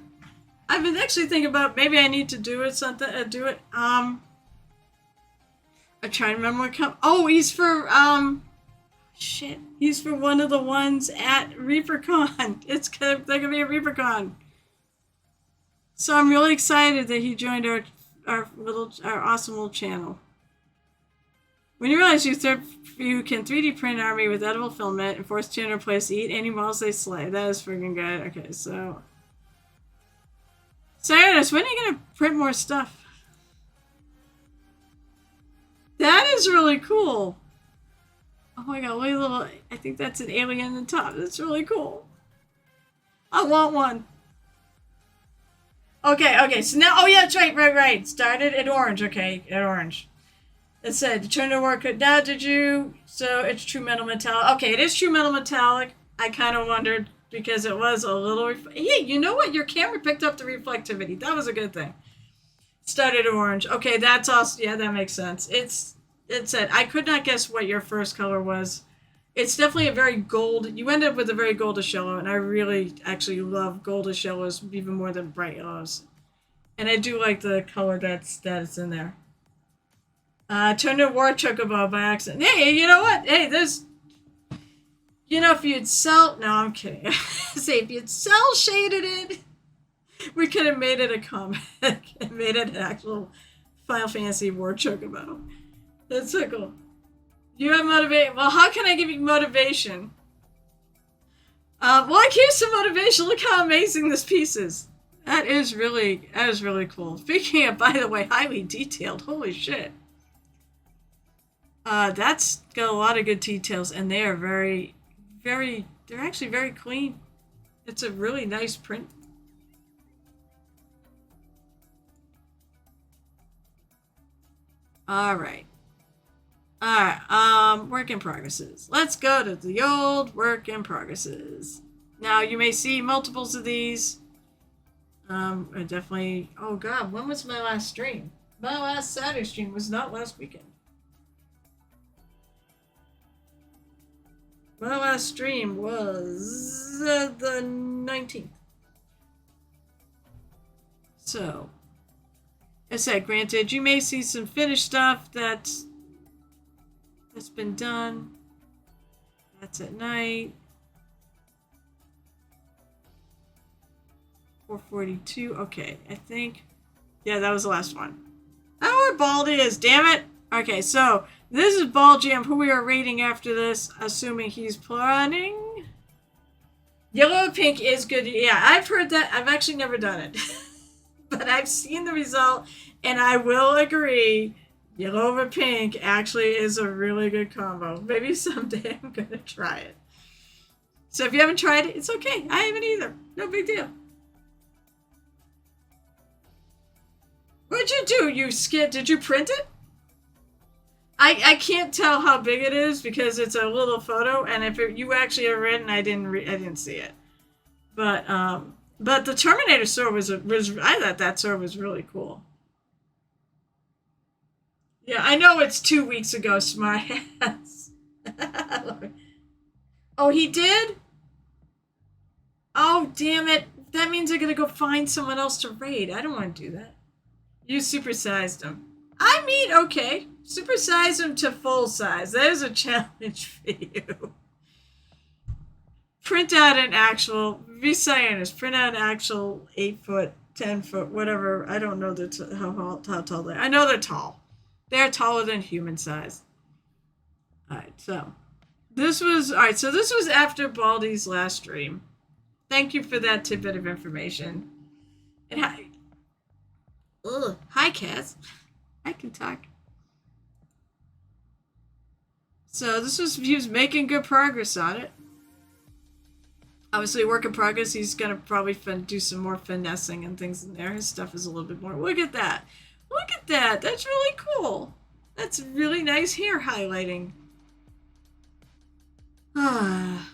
I've been actually thinking about maybe I need to do it I'm trying to remember what oh, he's for shit. He's for one of the ones at ReaperCon. They're gonna be at ReaperCon. So I'm really excited that he joined our awesome little channel. When you realize you can 3D print an army with edible filament and force children to place to eat any models they slay. That is freaking good. Okay, so Cyrus, when are you gonna print more stuff? That is really cool. Oh my god, look at little, I think that's an alien on the top. That's really cool. I want one. Okay, so now, oh yeah, that's right. Started at orange, okay, at orange. It said, turn to work, now so it's true metal metallic. Okay, it is true metal metallic. I kind of wondered because it was a little, hey, you know what? Your camera picked up the reflectivity. That was a good thing. Started at orange. Okay, that's also, yeah, that makes sense. It said, I could not guess what your first color was. It's definitely a very gold, you end up with a very goldish yellow, and I really actually love goldish yellows even more than bright yellows. And I do like the color that's in there. Turned to War Chocobo by accident. Hey, you know what? Hey, there's, if you'd no, I'm kidding. Say, if you'd cell shaded it, we could have made it a comic and made it an actual Final Fantasy War Chocobo. That's so cool. You have motivation. Well, how can I give you motivation? Well, I give you some motivation. Look how amazing this piece is. That is really cool. Speaking of, by the way, highly detailed. Holy shit. That's got a lot of good details, and they are they're actually very clean. It's a really nice print. All right. All right. Work in progresses. Let's go to the old work in progresses. Now you may see multiples of these. I definitely. Oh God, when was my last stream? My last Saturday stream was not last weekend. My last stream was the 19th. So, as I said, granted, you may see some finished stuff that's been done. That's at night. 442. Okay, I think. Yeah, that was the last one. I know where Baldy is, damn it! Okay, so this is Ball Jam, who we are rating after this, assuming he's planning. Yellow pink is good. Yeah, I've heard that. I've actually never done it. But I've seen the result, and I will agree, yellow over pink actually is a really good combo. Maybe someday I'm going to try it. So if you haven't tried it, it's okay. I haven't either. No big deal. What'd you do? Did you print it? I can't tell how big it is because it's a little photo, and if you actually have written, I didn't see it. But the Terminator sword was I thought that sword was really cool. Yeah, I know it's 2 weeks ago, smart ass. Oh, he did? Oh, damn it. That means I'm gonna go find someone else to raid. I don't want to do that. You supersized him. I mean, okay. Supersize him to full size. That is a challenge for you. Print out an actual, be scientist, print out an actual 8 foot, 10 foot, whatever. I don't know how tall they are. I know they're tall. They're taller than human size. Alright, so this was after Baldy's last stream. Thank you for that tidbit of information. And hi, Cass. I can talk. So he was making good progress on it. Obviously, work in progress. He's gonna probably do some more finessing and things in there. His stuff is a little bit more. Look at that. Look at that. That's really cool. That's really nice hair highlighting. That's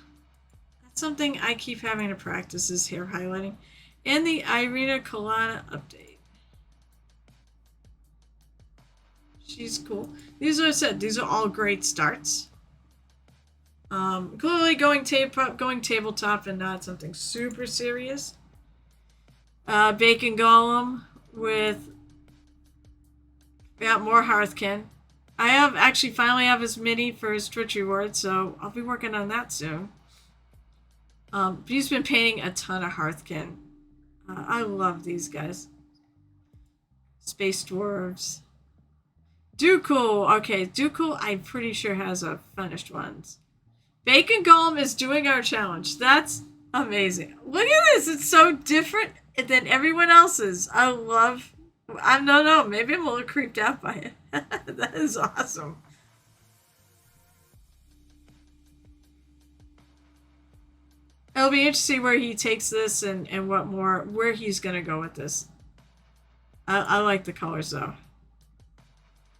something I keep having to practice is hair highlighting. And the Irina Kalana update. She's cool. These are, I said, these are all great starts. Clearly going tabletop and not something super serious. Bacon Golem with more Hearthkin. I finally have his mini for his Twitch reward, so I'll be working on that soon. He's been painting a ton of Hearthkin. I love these guys. Space Dwarves. Dooku. Okay, Dooku I'm pretty sure has a finished ones. Bacon Golem is doing our challenge. That's amazing. Look at this. It's so different than everyone else's. I don't know. Maybe I'm a little creeped out by it. That is awesome. It'll be interesting where he takes this and where he's going to go with this. I like the colors though.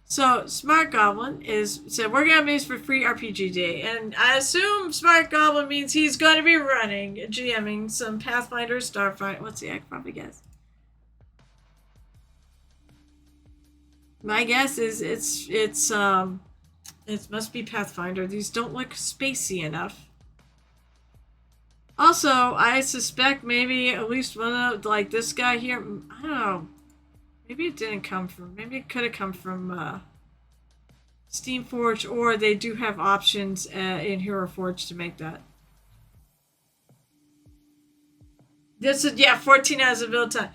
So, Smart Goblin said, we're going to use for free RPG Day. And I assume Smart Goblin means he's going to be running, GMing some Pathfinder, Starfighter. Let's see, I can probably guess. My guess is it must be Pathfinder. These don't look spacey enough. Also, I suspect maybe at least one of, like this guy here, I don't know. Maybe it could have come from Steamforge, or they do have options in Hero Forge to make that. This is, 14 hours of build time.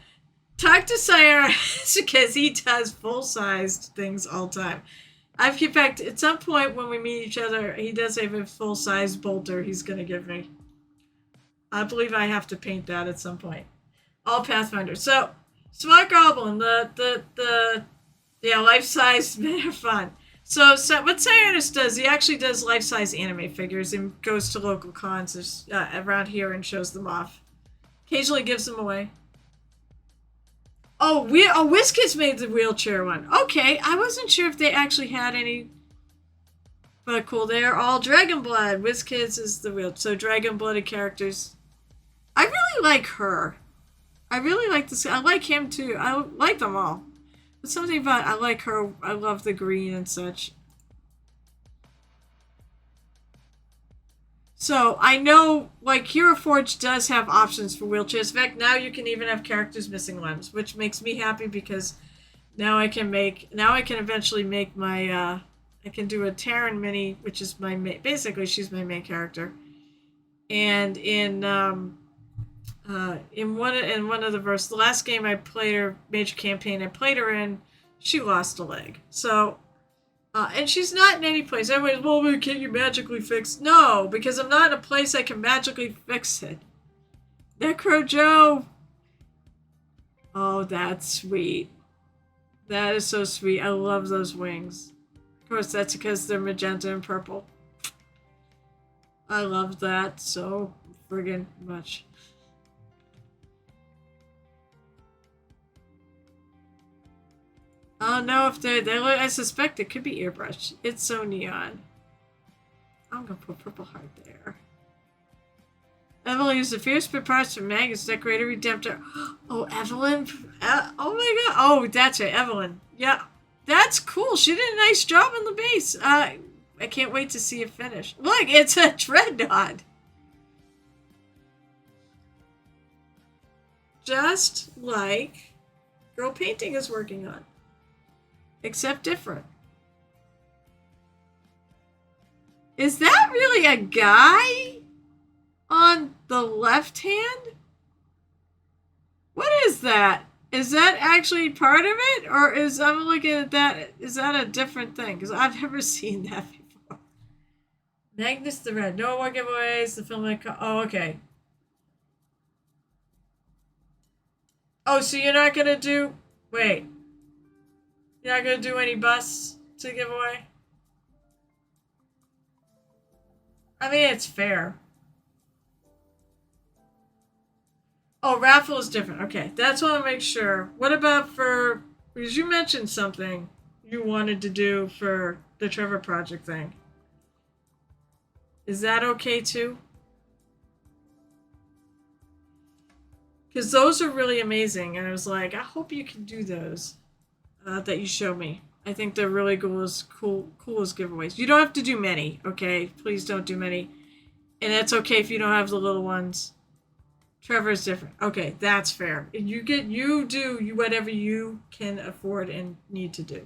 Talk to Sire because he does full-sized things all the time. In fact, at some point when we meet each other, he does have a full-sized bolter he's going to give me. I believe I have to paint that at some point. All Pathfinder. So, Smart Goblin, the life-size, they're fun. So what Cyrus does, he actually does life-size anime figures and goes to local cons around here and shows them off. Occasionally gives them away. Oh, WizKids made the wheelchair one. Okay, I wasn't sure if they actually had any. But cool, they're all Dragon Blood. WizKids is the wheel. So Dragon Blooded characters. I really like her. I really like this. I like him too. I like them all. But something about I like her. I love the green and such. So I know, like, Hero Forge does have options for wheelchairs. In fact, now you can even have characters missing limbs, which makes me happy because now I can eventually make my. I can do a Tavern mini, which is my basically she's my main character, and in one of the last game I played her major campaign I played her in, she lost a leg. So, and she's not in any place. Everybody's, well, can't you magically fix? No, because I'm not in a place I can magically fix it. Necro Joe. Oh, that's sweet. That is so sweet. I love those wings. Of course, that's because they're magenta and purple. I love that so friggin' much. I don't know if I suspect it could be airbrush. It's so neon. I'm gonna put purple heart there. Evelyn used the fierce spit parts from Magnus Decorator Redemptor. Oh, Evelyn. Oh my god. Oh, that's it. Evelyn. Yeah. That's cool. She did a nice job on the base. I can't wait to see it finish. Look, it's a dreadnought. Just like Girl Painting is working on. Except different. Is that really a guy on the left hand? What is that? Is that actually part of it? Or I'm looking at that, is that a different thing? Because I've never seen that before. Magnus the Red. No more giveaways. The film. Oh, okay. Oh, so you're not going to do... Wait. You're not going to do any busts to give away? I mean, it's fair. Oh, raffle is different. Okay, that's what I make sure. What about for... Because you mentioned something you wanted to do for the Trevor Project thing. Is that okay too? Because those are really amazing. And I was like, I hope you can do those that you show me. I think they're really coolest giveaways. You don't have to do many, okay? Please don't do many. And it's okay if you don't have the little ones. Trevor's different. Okay, that's fair. You do whatever you can afford and need to do.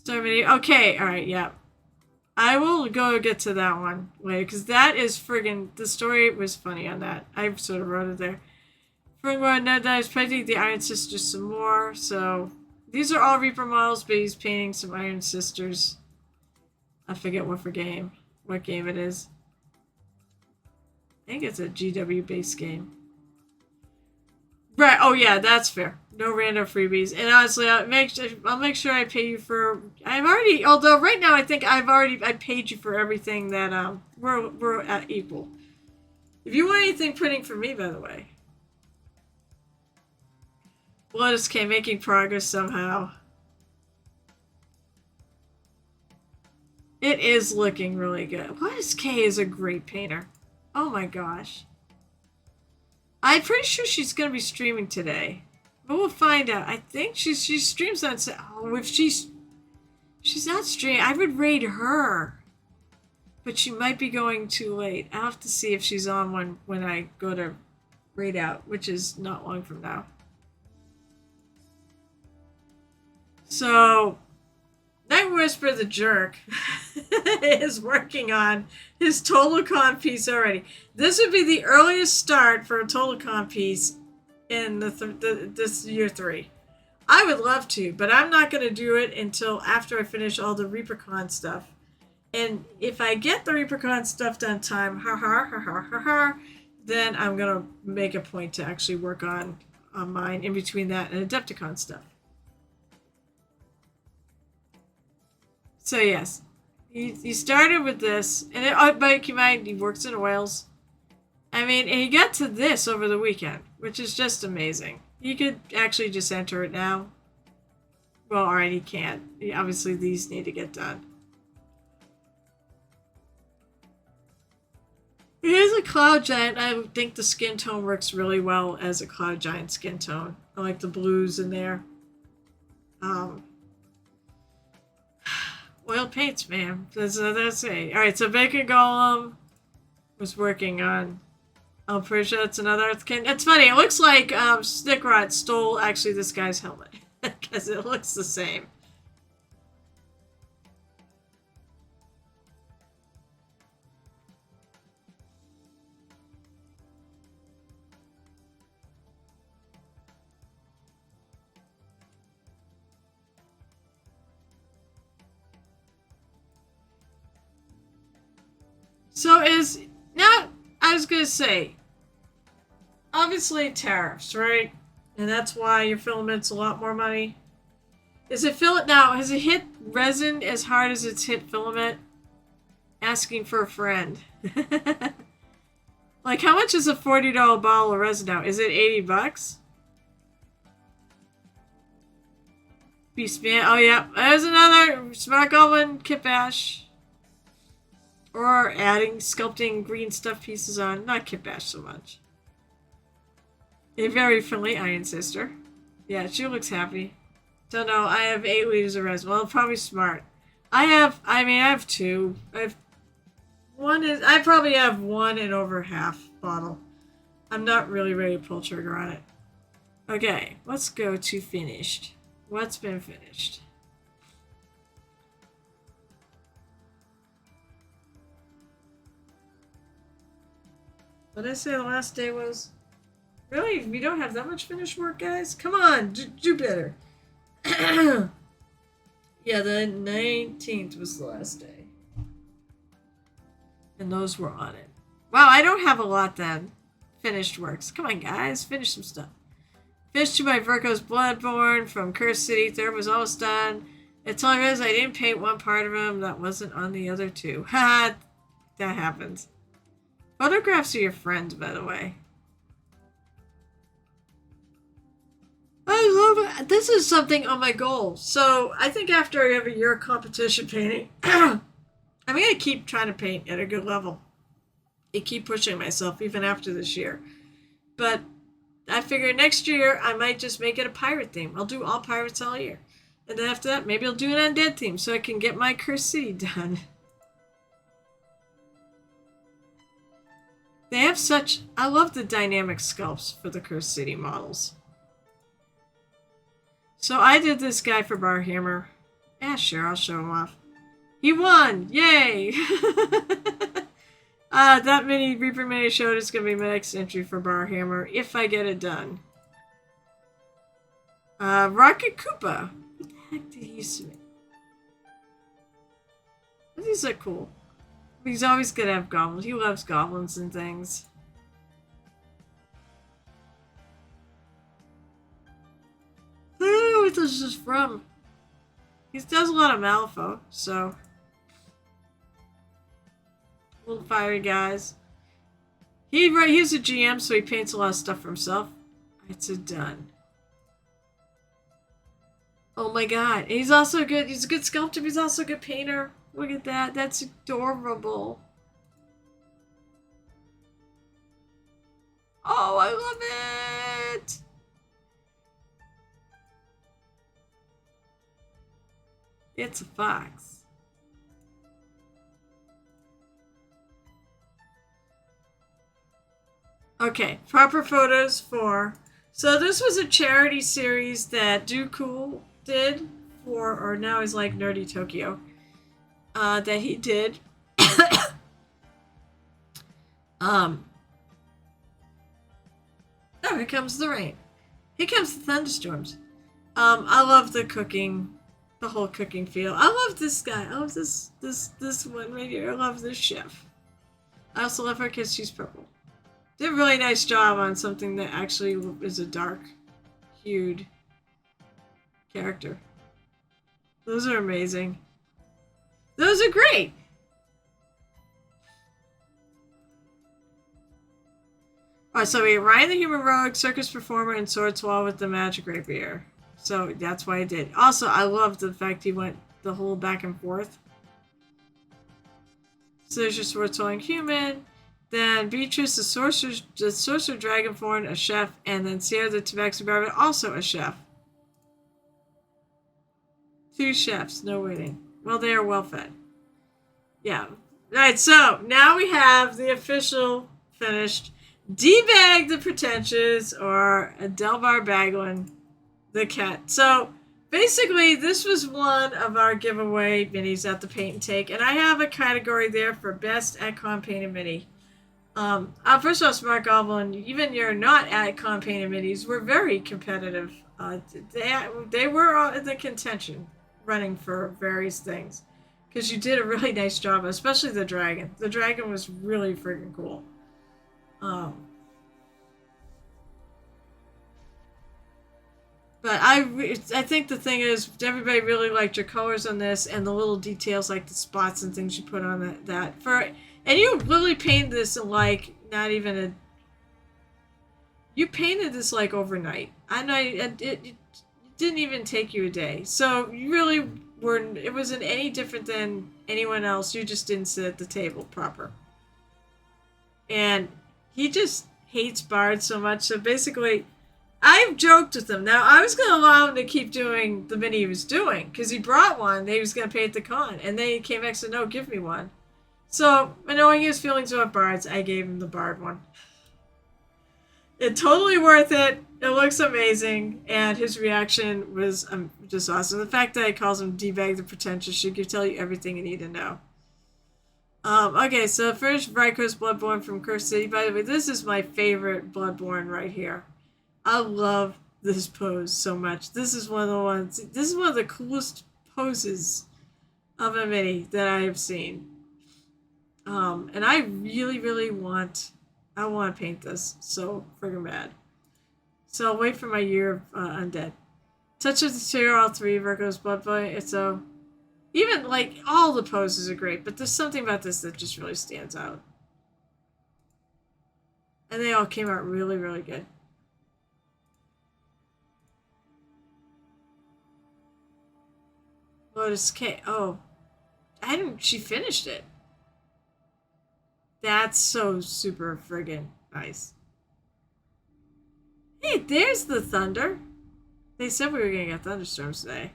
Okay, all right, yeah. I will go get to that one later because that is friggin' the story was funny on that. I sort of wrote it there. Friggin' Ned I was painting the Iron Sisters some more. So these are all Reaper models, but he's painting some Iron Sisters. I forget what game it is. I think it's a GW based game. Right. Oh yeah, that's fair. No random freebies. And honestly, I'll make sure I pay you for. Although right now I think I paid you for everything that we're at equal. If you want anything printing for me, by the way, Lotus K making progress somehow. It is looking really good. Lotus K is a great painter. Oh my gosh. I'm pretty sure she's going to be streaming today. But we'll find out. I think she streams on... Oh, if she's not streaming, I would raid her. But she might be going too late. I'll have to see if she's on when I go to raid out, which is not long from now. So... Night Whisper the Jerk is working on his Tolocon piece already. This would be the earliest start for a Tolocon piece in this year 3. I would love to, but I'm not going to do it until after I finish all the ReaperCon stuff. And if I get the ReaperCon stuff done time, then I'm going to make a point to actually work on mine in between that and Adepticon stuff. So yes, he started with this, and keep in mind he works in oils. I mean, and he got to this over the weekend, which is just amazing. You could actually just enter it now. Well, alright, he can't. Obviously, these need to get done. He is a cloud giant. I think the skin tone works really well as a cloud giant skin tone. I like the blues in there. Oil paints, man. That's it. Alright, so Bacon Golem was working on. I'm pretty sure that's another Earthkin. It's funny. It looks like Snickrot stole actually this guy's helmet. Because it looks the same. So now I was gonna say, obviously tariffs, right? And that's why your filament's a lot more money. Is it now? Has it hit resin as hard as it's hit filament? Asking for a friend. Like, how much is a $40 bottle of resin now? Is it $80? Beastman. Oh yeah, there's another Smart Goblin Kit Bash. Or adding, sculpting green stuff pieces on. Not Kit Bash so much. A very friendly Iron Sister. Yeah, she looks happy. Don't know, I have 8 liters of resin. Well, probably smart. I have 2. I probably have 1 and over half bottle. I'm not really ready to pull trigger on it. Okay, let's go to finished. What's been finished? What did I say the last day was? Really? We don't have that much finished work, guys? Come on, do better. Yeah, the 19th was the last day. And those were on it. Wow, I don't have a lot then. Finished works. Come on, guys, finish some stuff. Finished 2 by Virgo's Bloodborne from Cursed City. 3rd was almost done. It's all good. I didn't paint one part of him that wasn't on the other 2. Ha! That happens. Photographs are your friends, by the way. I love it. This is something on my goal. So I think after I have a year of competition painting, I'm going to keep trying to paint at a good level. I keep pushing myself even after this year. But I figure next year I might just make it a pirate theme. I'll do all pirates all year. And then after that, maybe I'll do an undead theme so I can get my Cursed City done. They have I love the dynamic sculpts for the Cursed City models. So I did this guy for Barhammer. Yeah, sure, I'll show him off. He won! Yay! That mini Reaper Mini showed is going to be my next entry for Barhammer if I get it done. Rocket Koopa. What the heck did he used to make? These are cool. He's always going to have goblins. He loves goblins and things. I don't know what this is from. He does a lot of Malifaux, so. Little fiery guys. He's a GM, so he paints a lot of stuff for himself. It's a done. Oh my god. He's also good. He's a good sculptor, but he's also a good painter. Look at that. That's adorable. Oh, I love it. It's a fox. Okay, proper photos for... So this was a charity series that Do Cool did for, or now he's like Nerdy Tokyo. That he did. Oh, here comes the rain. Here comes the thunderstorms. I love the cooking, the whole cooking feel. I love this guy. I love this one right here. I love this chef. I also love her because she's purple. Did a really nice job on something that actually is a dark hued character. Those are amazing. Those are great. Oh, so we Ryan the Human Rogue, Circus Performer, and Sword Swallow with the Magic Rapier. So that's why I did. Also, I love the fact he went the whole back and forth. So there's your Sword Swallowing Human. Then Beatrice, the Sorcerer Dragonborn, a chef. And then Sierra the Tabaxi Barber, also a chef. 2 chefs, no waiting. Well, they are well fed. Yeah. Alright, so now we have the official finished D-Bag the Pretentious, or Delvar Baglin the Cat. So basically, this was one of our giveaway minis at the Paint and Take, and I have a category there for Best at Con Painted Mini. First of all, Smart Goblin, even your not at Con Painted Minis were very competitive. They were in the contention, running for various things. Because you did a really nice job, especially the dragon. The dragon was really freaking cool. But I think the thing is, everybody really liked your colors on this, and the little details like the spots and things you put on that. And you literally painted this in like not even a. You painted this like overnight. It didn't even take you a day. So you really weren't. It wasn't any different than anyone else. You just didn't sit at the table proper. And he just hates bards so much. So basically, I've joked with him. Now, I was going to allow him to keep doing the mini he was doing, because he brought one that he was going to pay at the con. And then he came back and said, no, give me one. So, knowing his feelings about bards, I gave him the bard one. It's totally worth it. It looks amazing. And his reaction was just awesome. The fact that he calls him D-Bag the Pretentious should tell you everything you need to know. Okay, so first, Vrykos Bloodborne from Curse City. By the way, this is my favorite Bloodborne right here. I love this pose so much. This is one of the coolest poses of a mini that I have seen. And I really, really want to paint this so friggin' bad. So I'll wait for my year of Undead. Touch of the Tear, all 3, Virgo's Bloodborne. It's so... Even, like, all the poses are great, but there's something about this that just really stands out. And they all came out really, really good. Lotus K. Oh. She finished it. That's so super friggin' nice. Hey, there's the thunder. They said we were going to get thunderstorms today.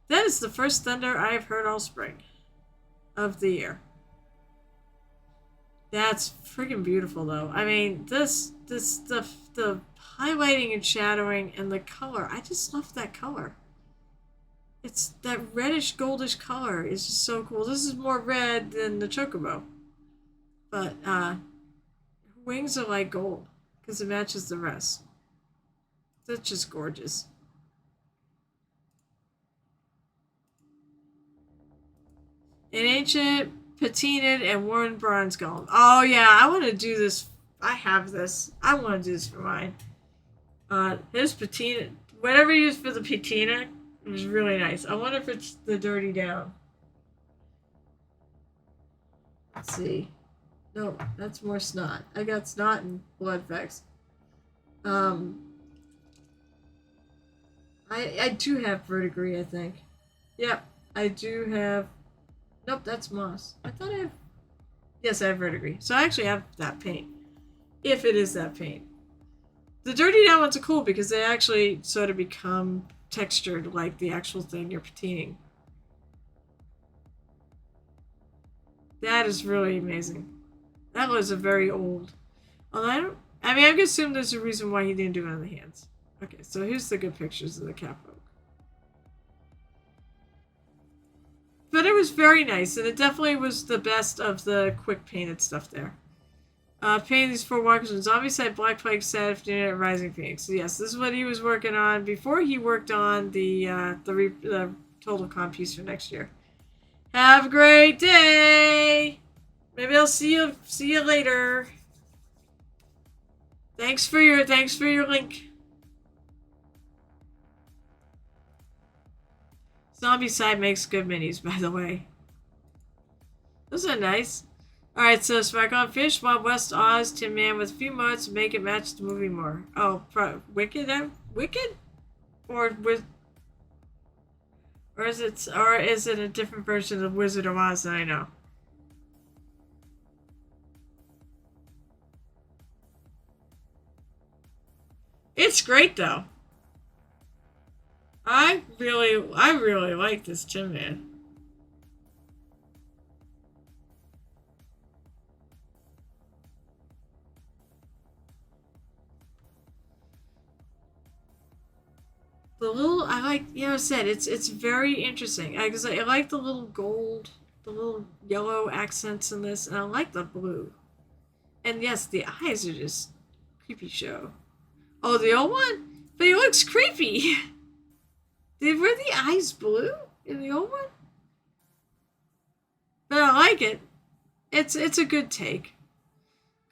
That is the first thunder I have heard all spring of the year. That's friggin' beautiful, though. I mean, the highlighting and shadowing and the color. I just love that color. It's that reddish goldish color is just so cool. This is more red than the Chocobo. But her wings are like gold because it matches the rest. That's just gorgeous. An ancient, patinaed, and worn bronze golem. Oh yeah, I want to do this. I have this. I want to do this for mine. His patina, whatever you use for the patina, it was really nice. I wonder if it's the dirty down. Let's see. No, that's more snot. I got snot and blood effects. I do have verdigris, I think. Yep, I do have. Nope, that's moss. I thought I have. Yes, I have verdigris. So I actually have that paint. If it is that paint. The dirty down ones are cool because they actually sort of become textured like the actual thing you're patining. That is really amazing. That was a very old. Although I mean, I'm gonna assume there's a reason why he didn't do it on the hands. Okay, so here's the good pictures of the capo. But it was very nice, and it definitely was the best of the quick painted stuff there. Painting these 4 walkers on Zombicide, Black Plague, Sad Unit, and Rising Phoenix. So yes, this is what he was working on before he worked on the Total Con piece for next year. Have a great day! Maybe I'll see you later. Thanks for your link. Zombicide makes good minis, by the way. Those are nice. Alright, so Smack on Fish, Wild West Oz, Tin Man with a few mods to make it match the movie more. Oh, Wicked? Wicked? Or with. Or is it a different version of Wizard of Oz that I know? It's great though. I really like this Tin Man. The little I like, I said it's very interesting because I like the little gold, the little yellow accents in this, and I like the blue. And yes, the eyes are just creepy show. Oh, the old one, but he looks creepy. Were the eyes blue in the old one? But I like it. It's a good take.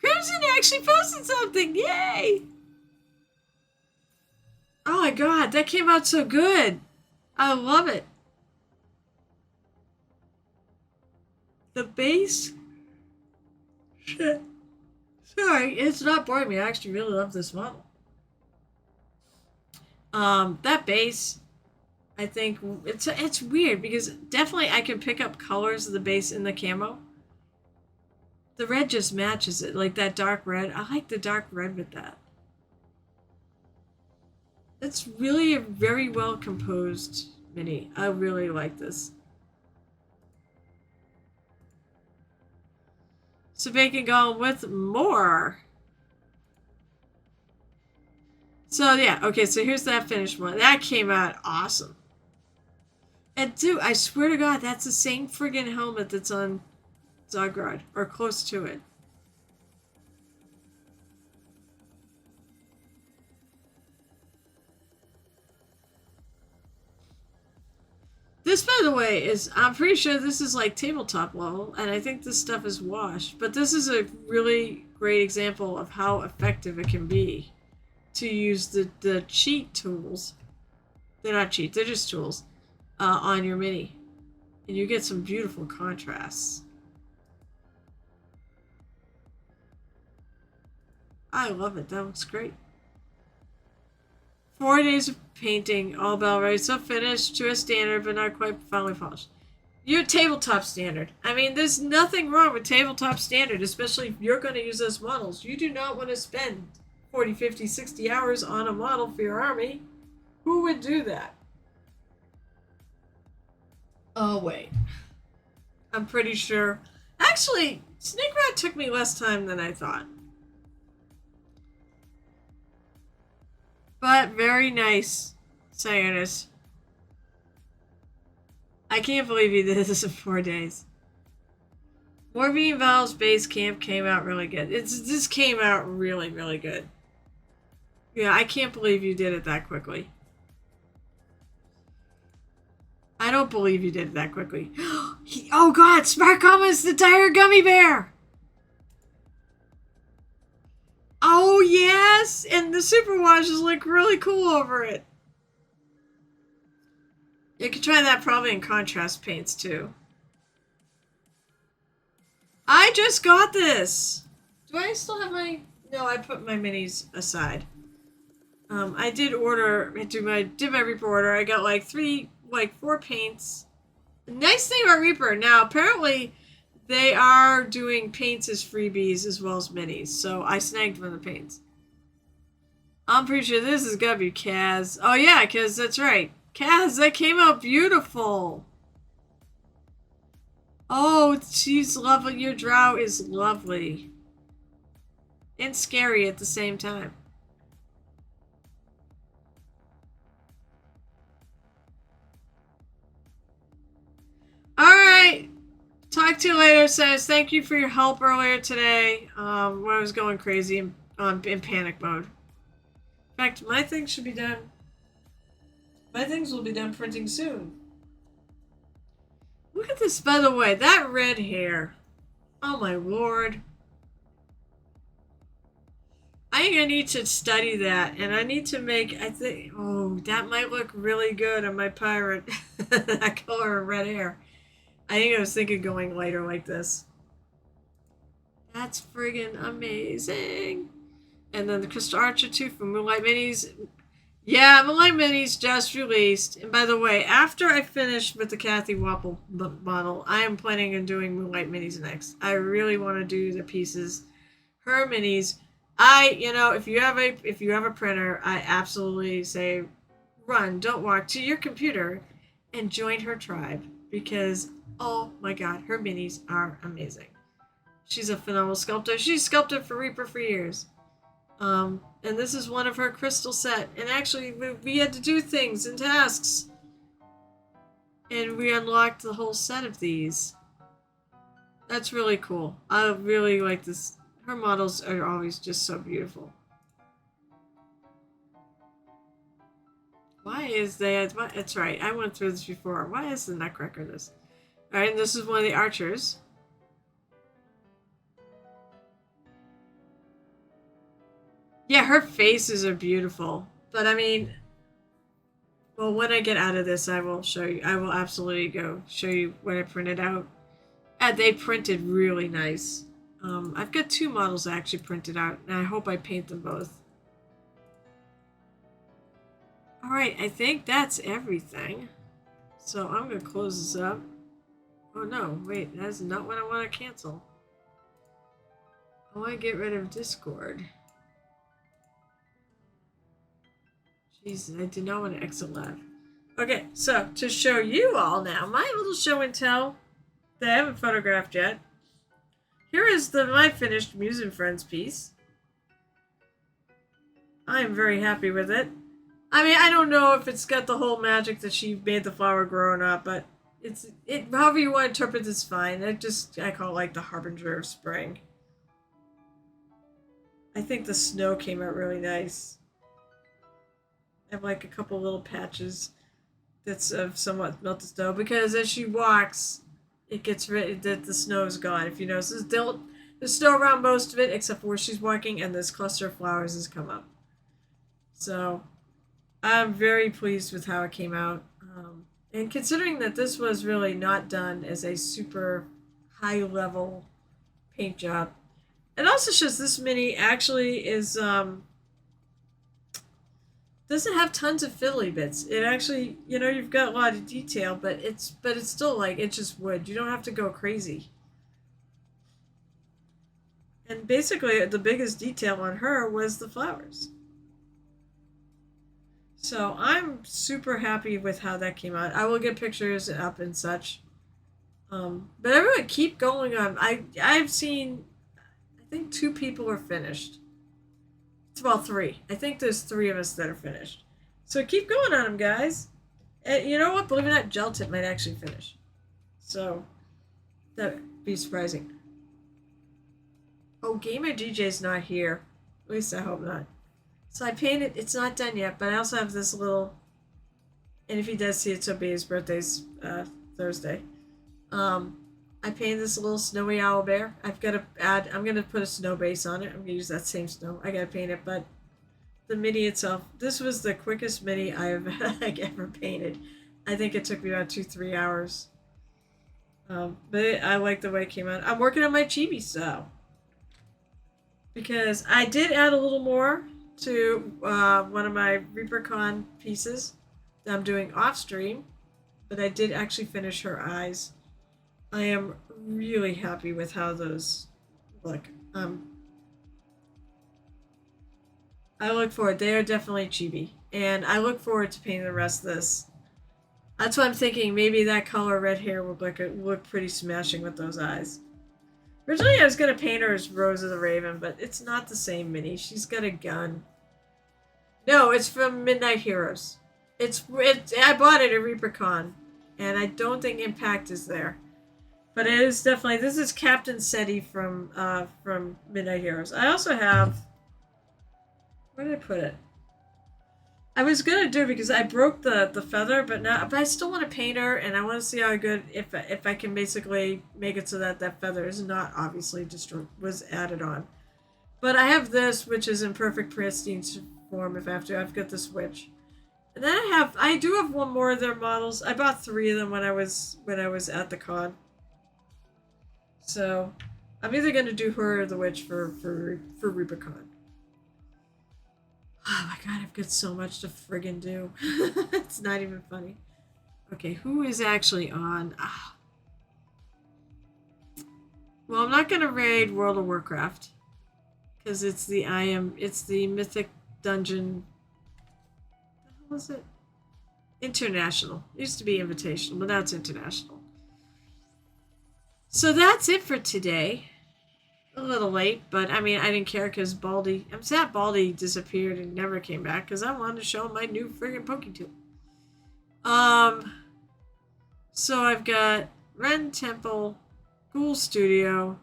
Crimson actually posted something. Yay! Oh my god, that came out so good. I love it. The base. Shit. Sorry, it's not boring me. I actually really love this model. That base, I think it's weird because definitely I can pick up colors of the base in the camo. The red just matches it, like that dark red. I like the dark red with that. It's really a very well composed mini. I really like this. So Bacon going with more. So yeah, okay, so here's that finished one. That came out awesome. And dude, I swear to God, that's the same friggin' helmet that's on Zogrod, or close to it. This, by the way, I'm pretty sure this is like tabletop level, and I think this stuff is washed. But this is a really great example of how effective it can be to use the cheat tools. They're not cheat, they're just tools on your mini. And you get some beautiful contrasts. I love it. That looks great. 4 days of painting, all about right, so finished to a standard, but not quite finally polished. Your tabletop standard. I mean, there's nothing wrong with tabletop standard, especially if you're going to use those models. You do not want to spend 40, 50, 60 hours on a model for your army. Who would do that? Oh, wait. I'm pretty sure. Actually, Snake Rat took me less time than I thought. But very nice, Cyanus. I can't believe you did this in 4 days. Morbian Valve's base camp came out really good. This came out really, really good. Yeah, I can't believe you did it that quickly. I don't believe you did it that quickly. Oh god, Smart Comments the Dire Gummy Bear! Oh yes! And the super washes look really cool over it. You could try that probably in contrast paints too. I just got this! Do I still have my... No, I put my minis aside. I did order... did my Reaper order. I got like 4 paints. The nice thing about Reaper, now apparently they are doing paints as freebies as well as minis, so I snagged one of the paints. I'm pretty sure this is gonna be Kaz. Oh yeah, Kaz, that's right. Kaz, that came out beautiful. Oh, she's lovely. Your drow is lovely. And scary at the same time. Alright. Talk to you later, says. Thank you for your help earlier today. When I was going crazy in panic mode. In fact, my things should be done. My things will be done printing soon. Look at this, by the way. That red hair. Oh my lord. I think I need to study that, and I need to make, I think, oh, that might look really good on my pirate. That color of red hair. I think I was thinking going lighter like this. That's friggin' amazing. And then the Crystal Archer 2 from Moonlight Minis. Yeah, Moonlight Minis just released. And by the way, after I finish with the Cathy Wapple model, I am planning on doing Moonlight Minis next. I really want to do the pieces. Her minis. If you have a printer, I absolutely say run, don't walk to your computer and join her tribe because oh my god, her minis are amazing. She's a phenomenal sculptor. She's sculpted for Reaper for years. And this is one of her crystal set. And actually, we had to do things and tasks. And we unlocked the whole set of these. That's really cool. I really like this. Her models are always just so beautiful. Why is that? That's right. I went through this before. Why is the Nutcracker this? Alright, and this is one of the archers. Yeah, her faces are beautiful. But I mean, well, when I get out of this, I will show you. I will absolutely go show you what I printed out. And they printed really nice. I've got 2 models I actually printed out, and I hope I paint them both. Alright, I think that's everything. So I'm going to close this up. Oh no, wait, that's not what I want to cancel. I want to get rid of Discord. Jesus, I did not want to exit live. Okay, so to show you all now, my little show and tell that I haven't photographed yet. Here is my finished Muse and Friends piece. I am very happy with it. I mean, I don't know if it's got the whole magic that she made the flower grow or not, but however you want to interpret this, fine. I call it like the harbinger of spring. I think the snow came out really nice. I have like a couple little patches that's of somewhat melted snow because as she walks, it gets rid that the snow is gone. If you notice, there's snow around most of it except for where she's walking, and this cluster of flowers has come up. So I'm very pleased with how it came out, and considering that this was really not done as a super high level paint job, it also shows this mini actually is doesn't have tons of fiddly bits. It actually, you've got a lot of detail, but it's still like it's just wood. You don't have to go crazy. And basically, the biggest detail on her was the flowers. So I'm super happy with how that came out. I will get pictures up and such. But everyone keep going on. I've seen, I think 2 people are finished. Well, 3. I think there's 3 of us that are finished. So keep going on them, guys. And you know what? Believe it or not, Gel Tip might actually finish. So that'd be surprising. Oh, Gamer DJ's not here. At least I hope not. So I painted, it's not done yet, but I also have this little, and if he does see it, so be his birthday's Thursday. I painted this little snowy owl bear. I'm going to put a snow base on it. I'm going to use that same snow. I got to paint it, but the mini itself, this was the quickest mini I've ever painted. I think it took me about 2-3 hours. But I like the way it came out. I'm working on my chibi style. Because I did add a little more to one of my ReaperCon pieces that I'm doing off stream. But I did actually finish her eyes. I am really happy with how those look. I look forward. They are definitely chibi. And I look forward to painting the rest of this. That's why I'm thinking maybe that color red hair would look pretty smashing with those eyes. Originally I was going to paint her as Rose of the Raven, but it's not the same mini. She's got a gun. No, it's from Midnight Heroes. I bought it at ReaperCon, and I don't think Impact is there. But it is definitely, this is Captain Seti from Midnight Heroes. I also have, where did I put it? I was gonna do it because I broke the feather, but I still want to paint her, and I want to see how good if I can basically make it so that that feather is not obviously destroyed, was added on. But I have this, which is in perfect pristine form. If I have to, I've got this witch, and then I do have one more of their models. I bought 3 of them when I was at the con. So I'm either gonna do her or the witch for Rubicon. Oh my god, I've got so much to friggin' do. It's not even funny. Okay, who is actually on? Well, I'm not gonna raid World of Warcraft because it's the Mythic Dungeon. What the hell was it? International. It used to be Invitational, but now it's International. So that's it for today. A little late, but I mean, I didn't care because Baldy. I'm sad Baldy disappeared and never came back because I wanted to show him my new friggin' PokeTool. So I've got Ren Temple, Ghoul Studio,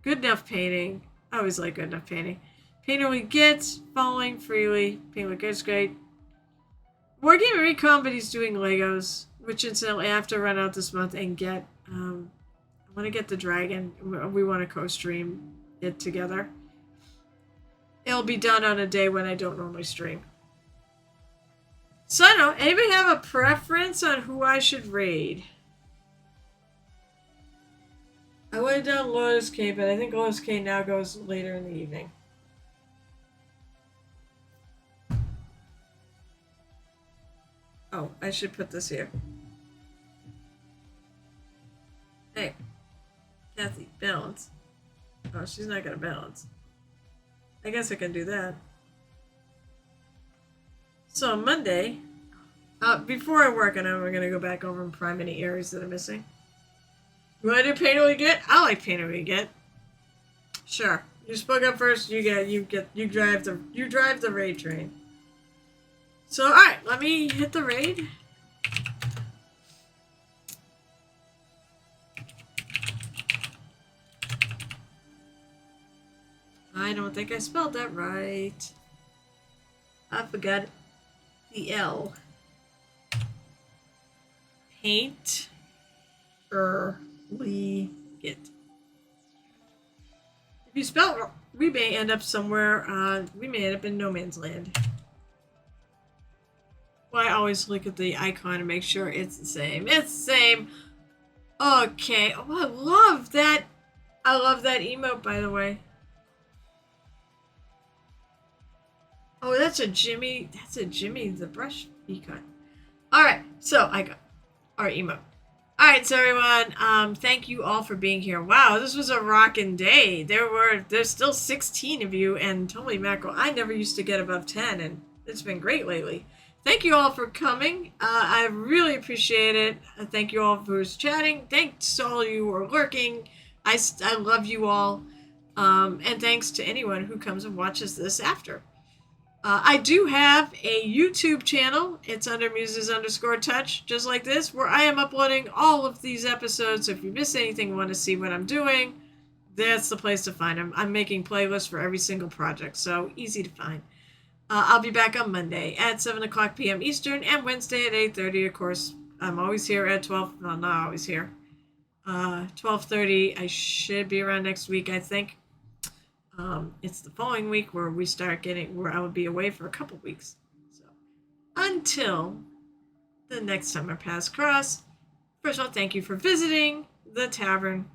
Good Enough Painting. I always like Good Enough Painting. Painter We Get, Following Freely, Painter We Get's great. Wargaming Recon, but he's doing Legos, which incidentally I have to run out this month and get. I want to get the dragon. We want to co-stream it together. It'll be done on a day when I don't normally stream. So I don't know. Anybody have a preference on who I should raid? I went down Lotus K, but I think Lotus K now goes later in the evening. Oh, I should put this here. Hey, Cathy, balance. Oh, she's not gonna balance. I guess I can do that. So Monday, before I work on them, we're gonna go back over and prime any areas that are missing. You wanna do Painter We Get? I like Painter We Get. Sure. You spoke up first. You drive the raid train. So all right, let me hit the raid. I don't think I spelled that right. I forgot the L. Paint. Get. If you spell it wrong, we may end up somewhere. We may end up in no man's land. Well, I always look at the icon and make sure it's the same. It's the same. Okay. Oh, I love that. I love that emote, by the way. Oh, that's a Jimmy. That's a Jimmy the Brush econ. All right. So I got our emote. All right, so everyone, thank you all for being here. Wow, this was a rockin' day. There's still 16 of you, and holy mackerel, I never used to get above 10, and it's been great lately. Thank you all for coming. I really appreciate it. Thank you all for chatting. Thanks to all you who are lurking. I love you all, and thanks to anyone who comes and watches this after. I do have a YouTube channel. It's under Muses_Touch, just like this, where I am uploading all of these episodes. So if you miss anything, want to see what I'm doing, that's the place to find them. I'm making playlists for every single project, so easy to find. I'll be back on Monday at 7 o'clock p.m. Eastern and Wednesday at 8:30. Of course, I'm always here at 12. No, not always here. 12:30. I should be around next week, I think. It's the following week where I will be away for a couple weeks. So until the next time our paths cross, first of all, thank you for visiting the tavern.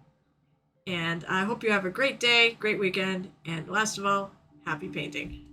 And I hope you have a great day, great weekend, and last of all, happy painting.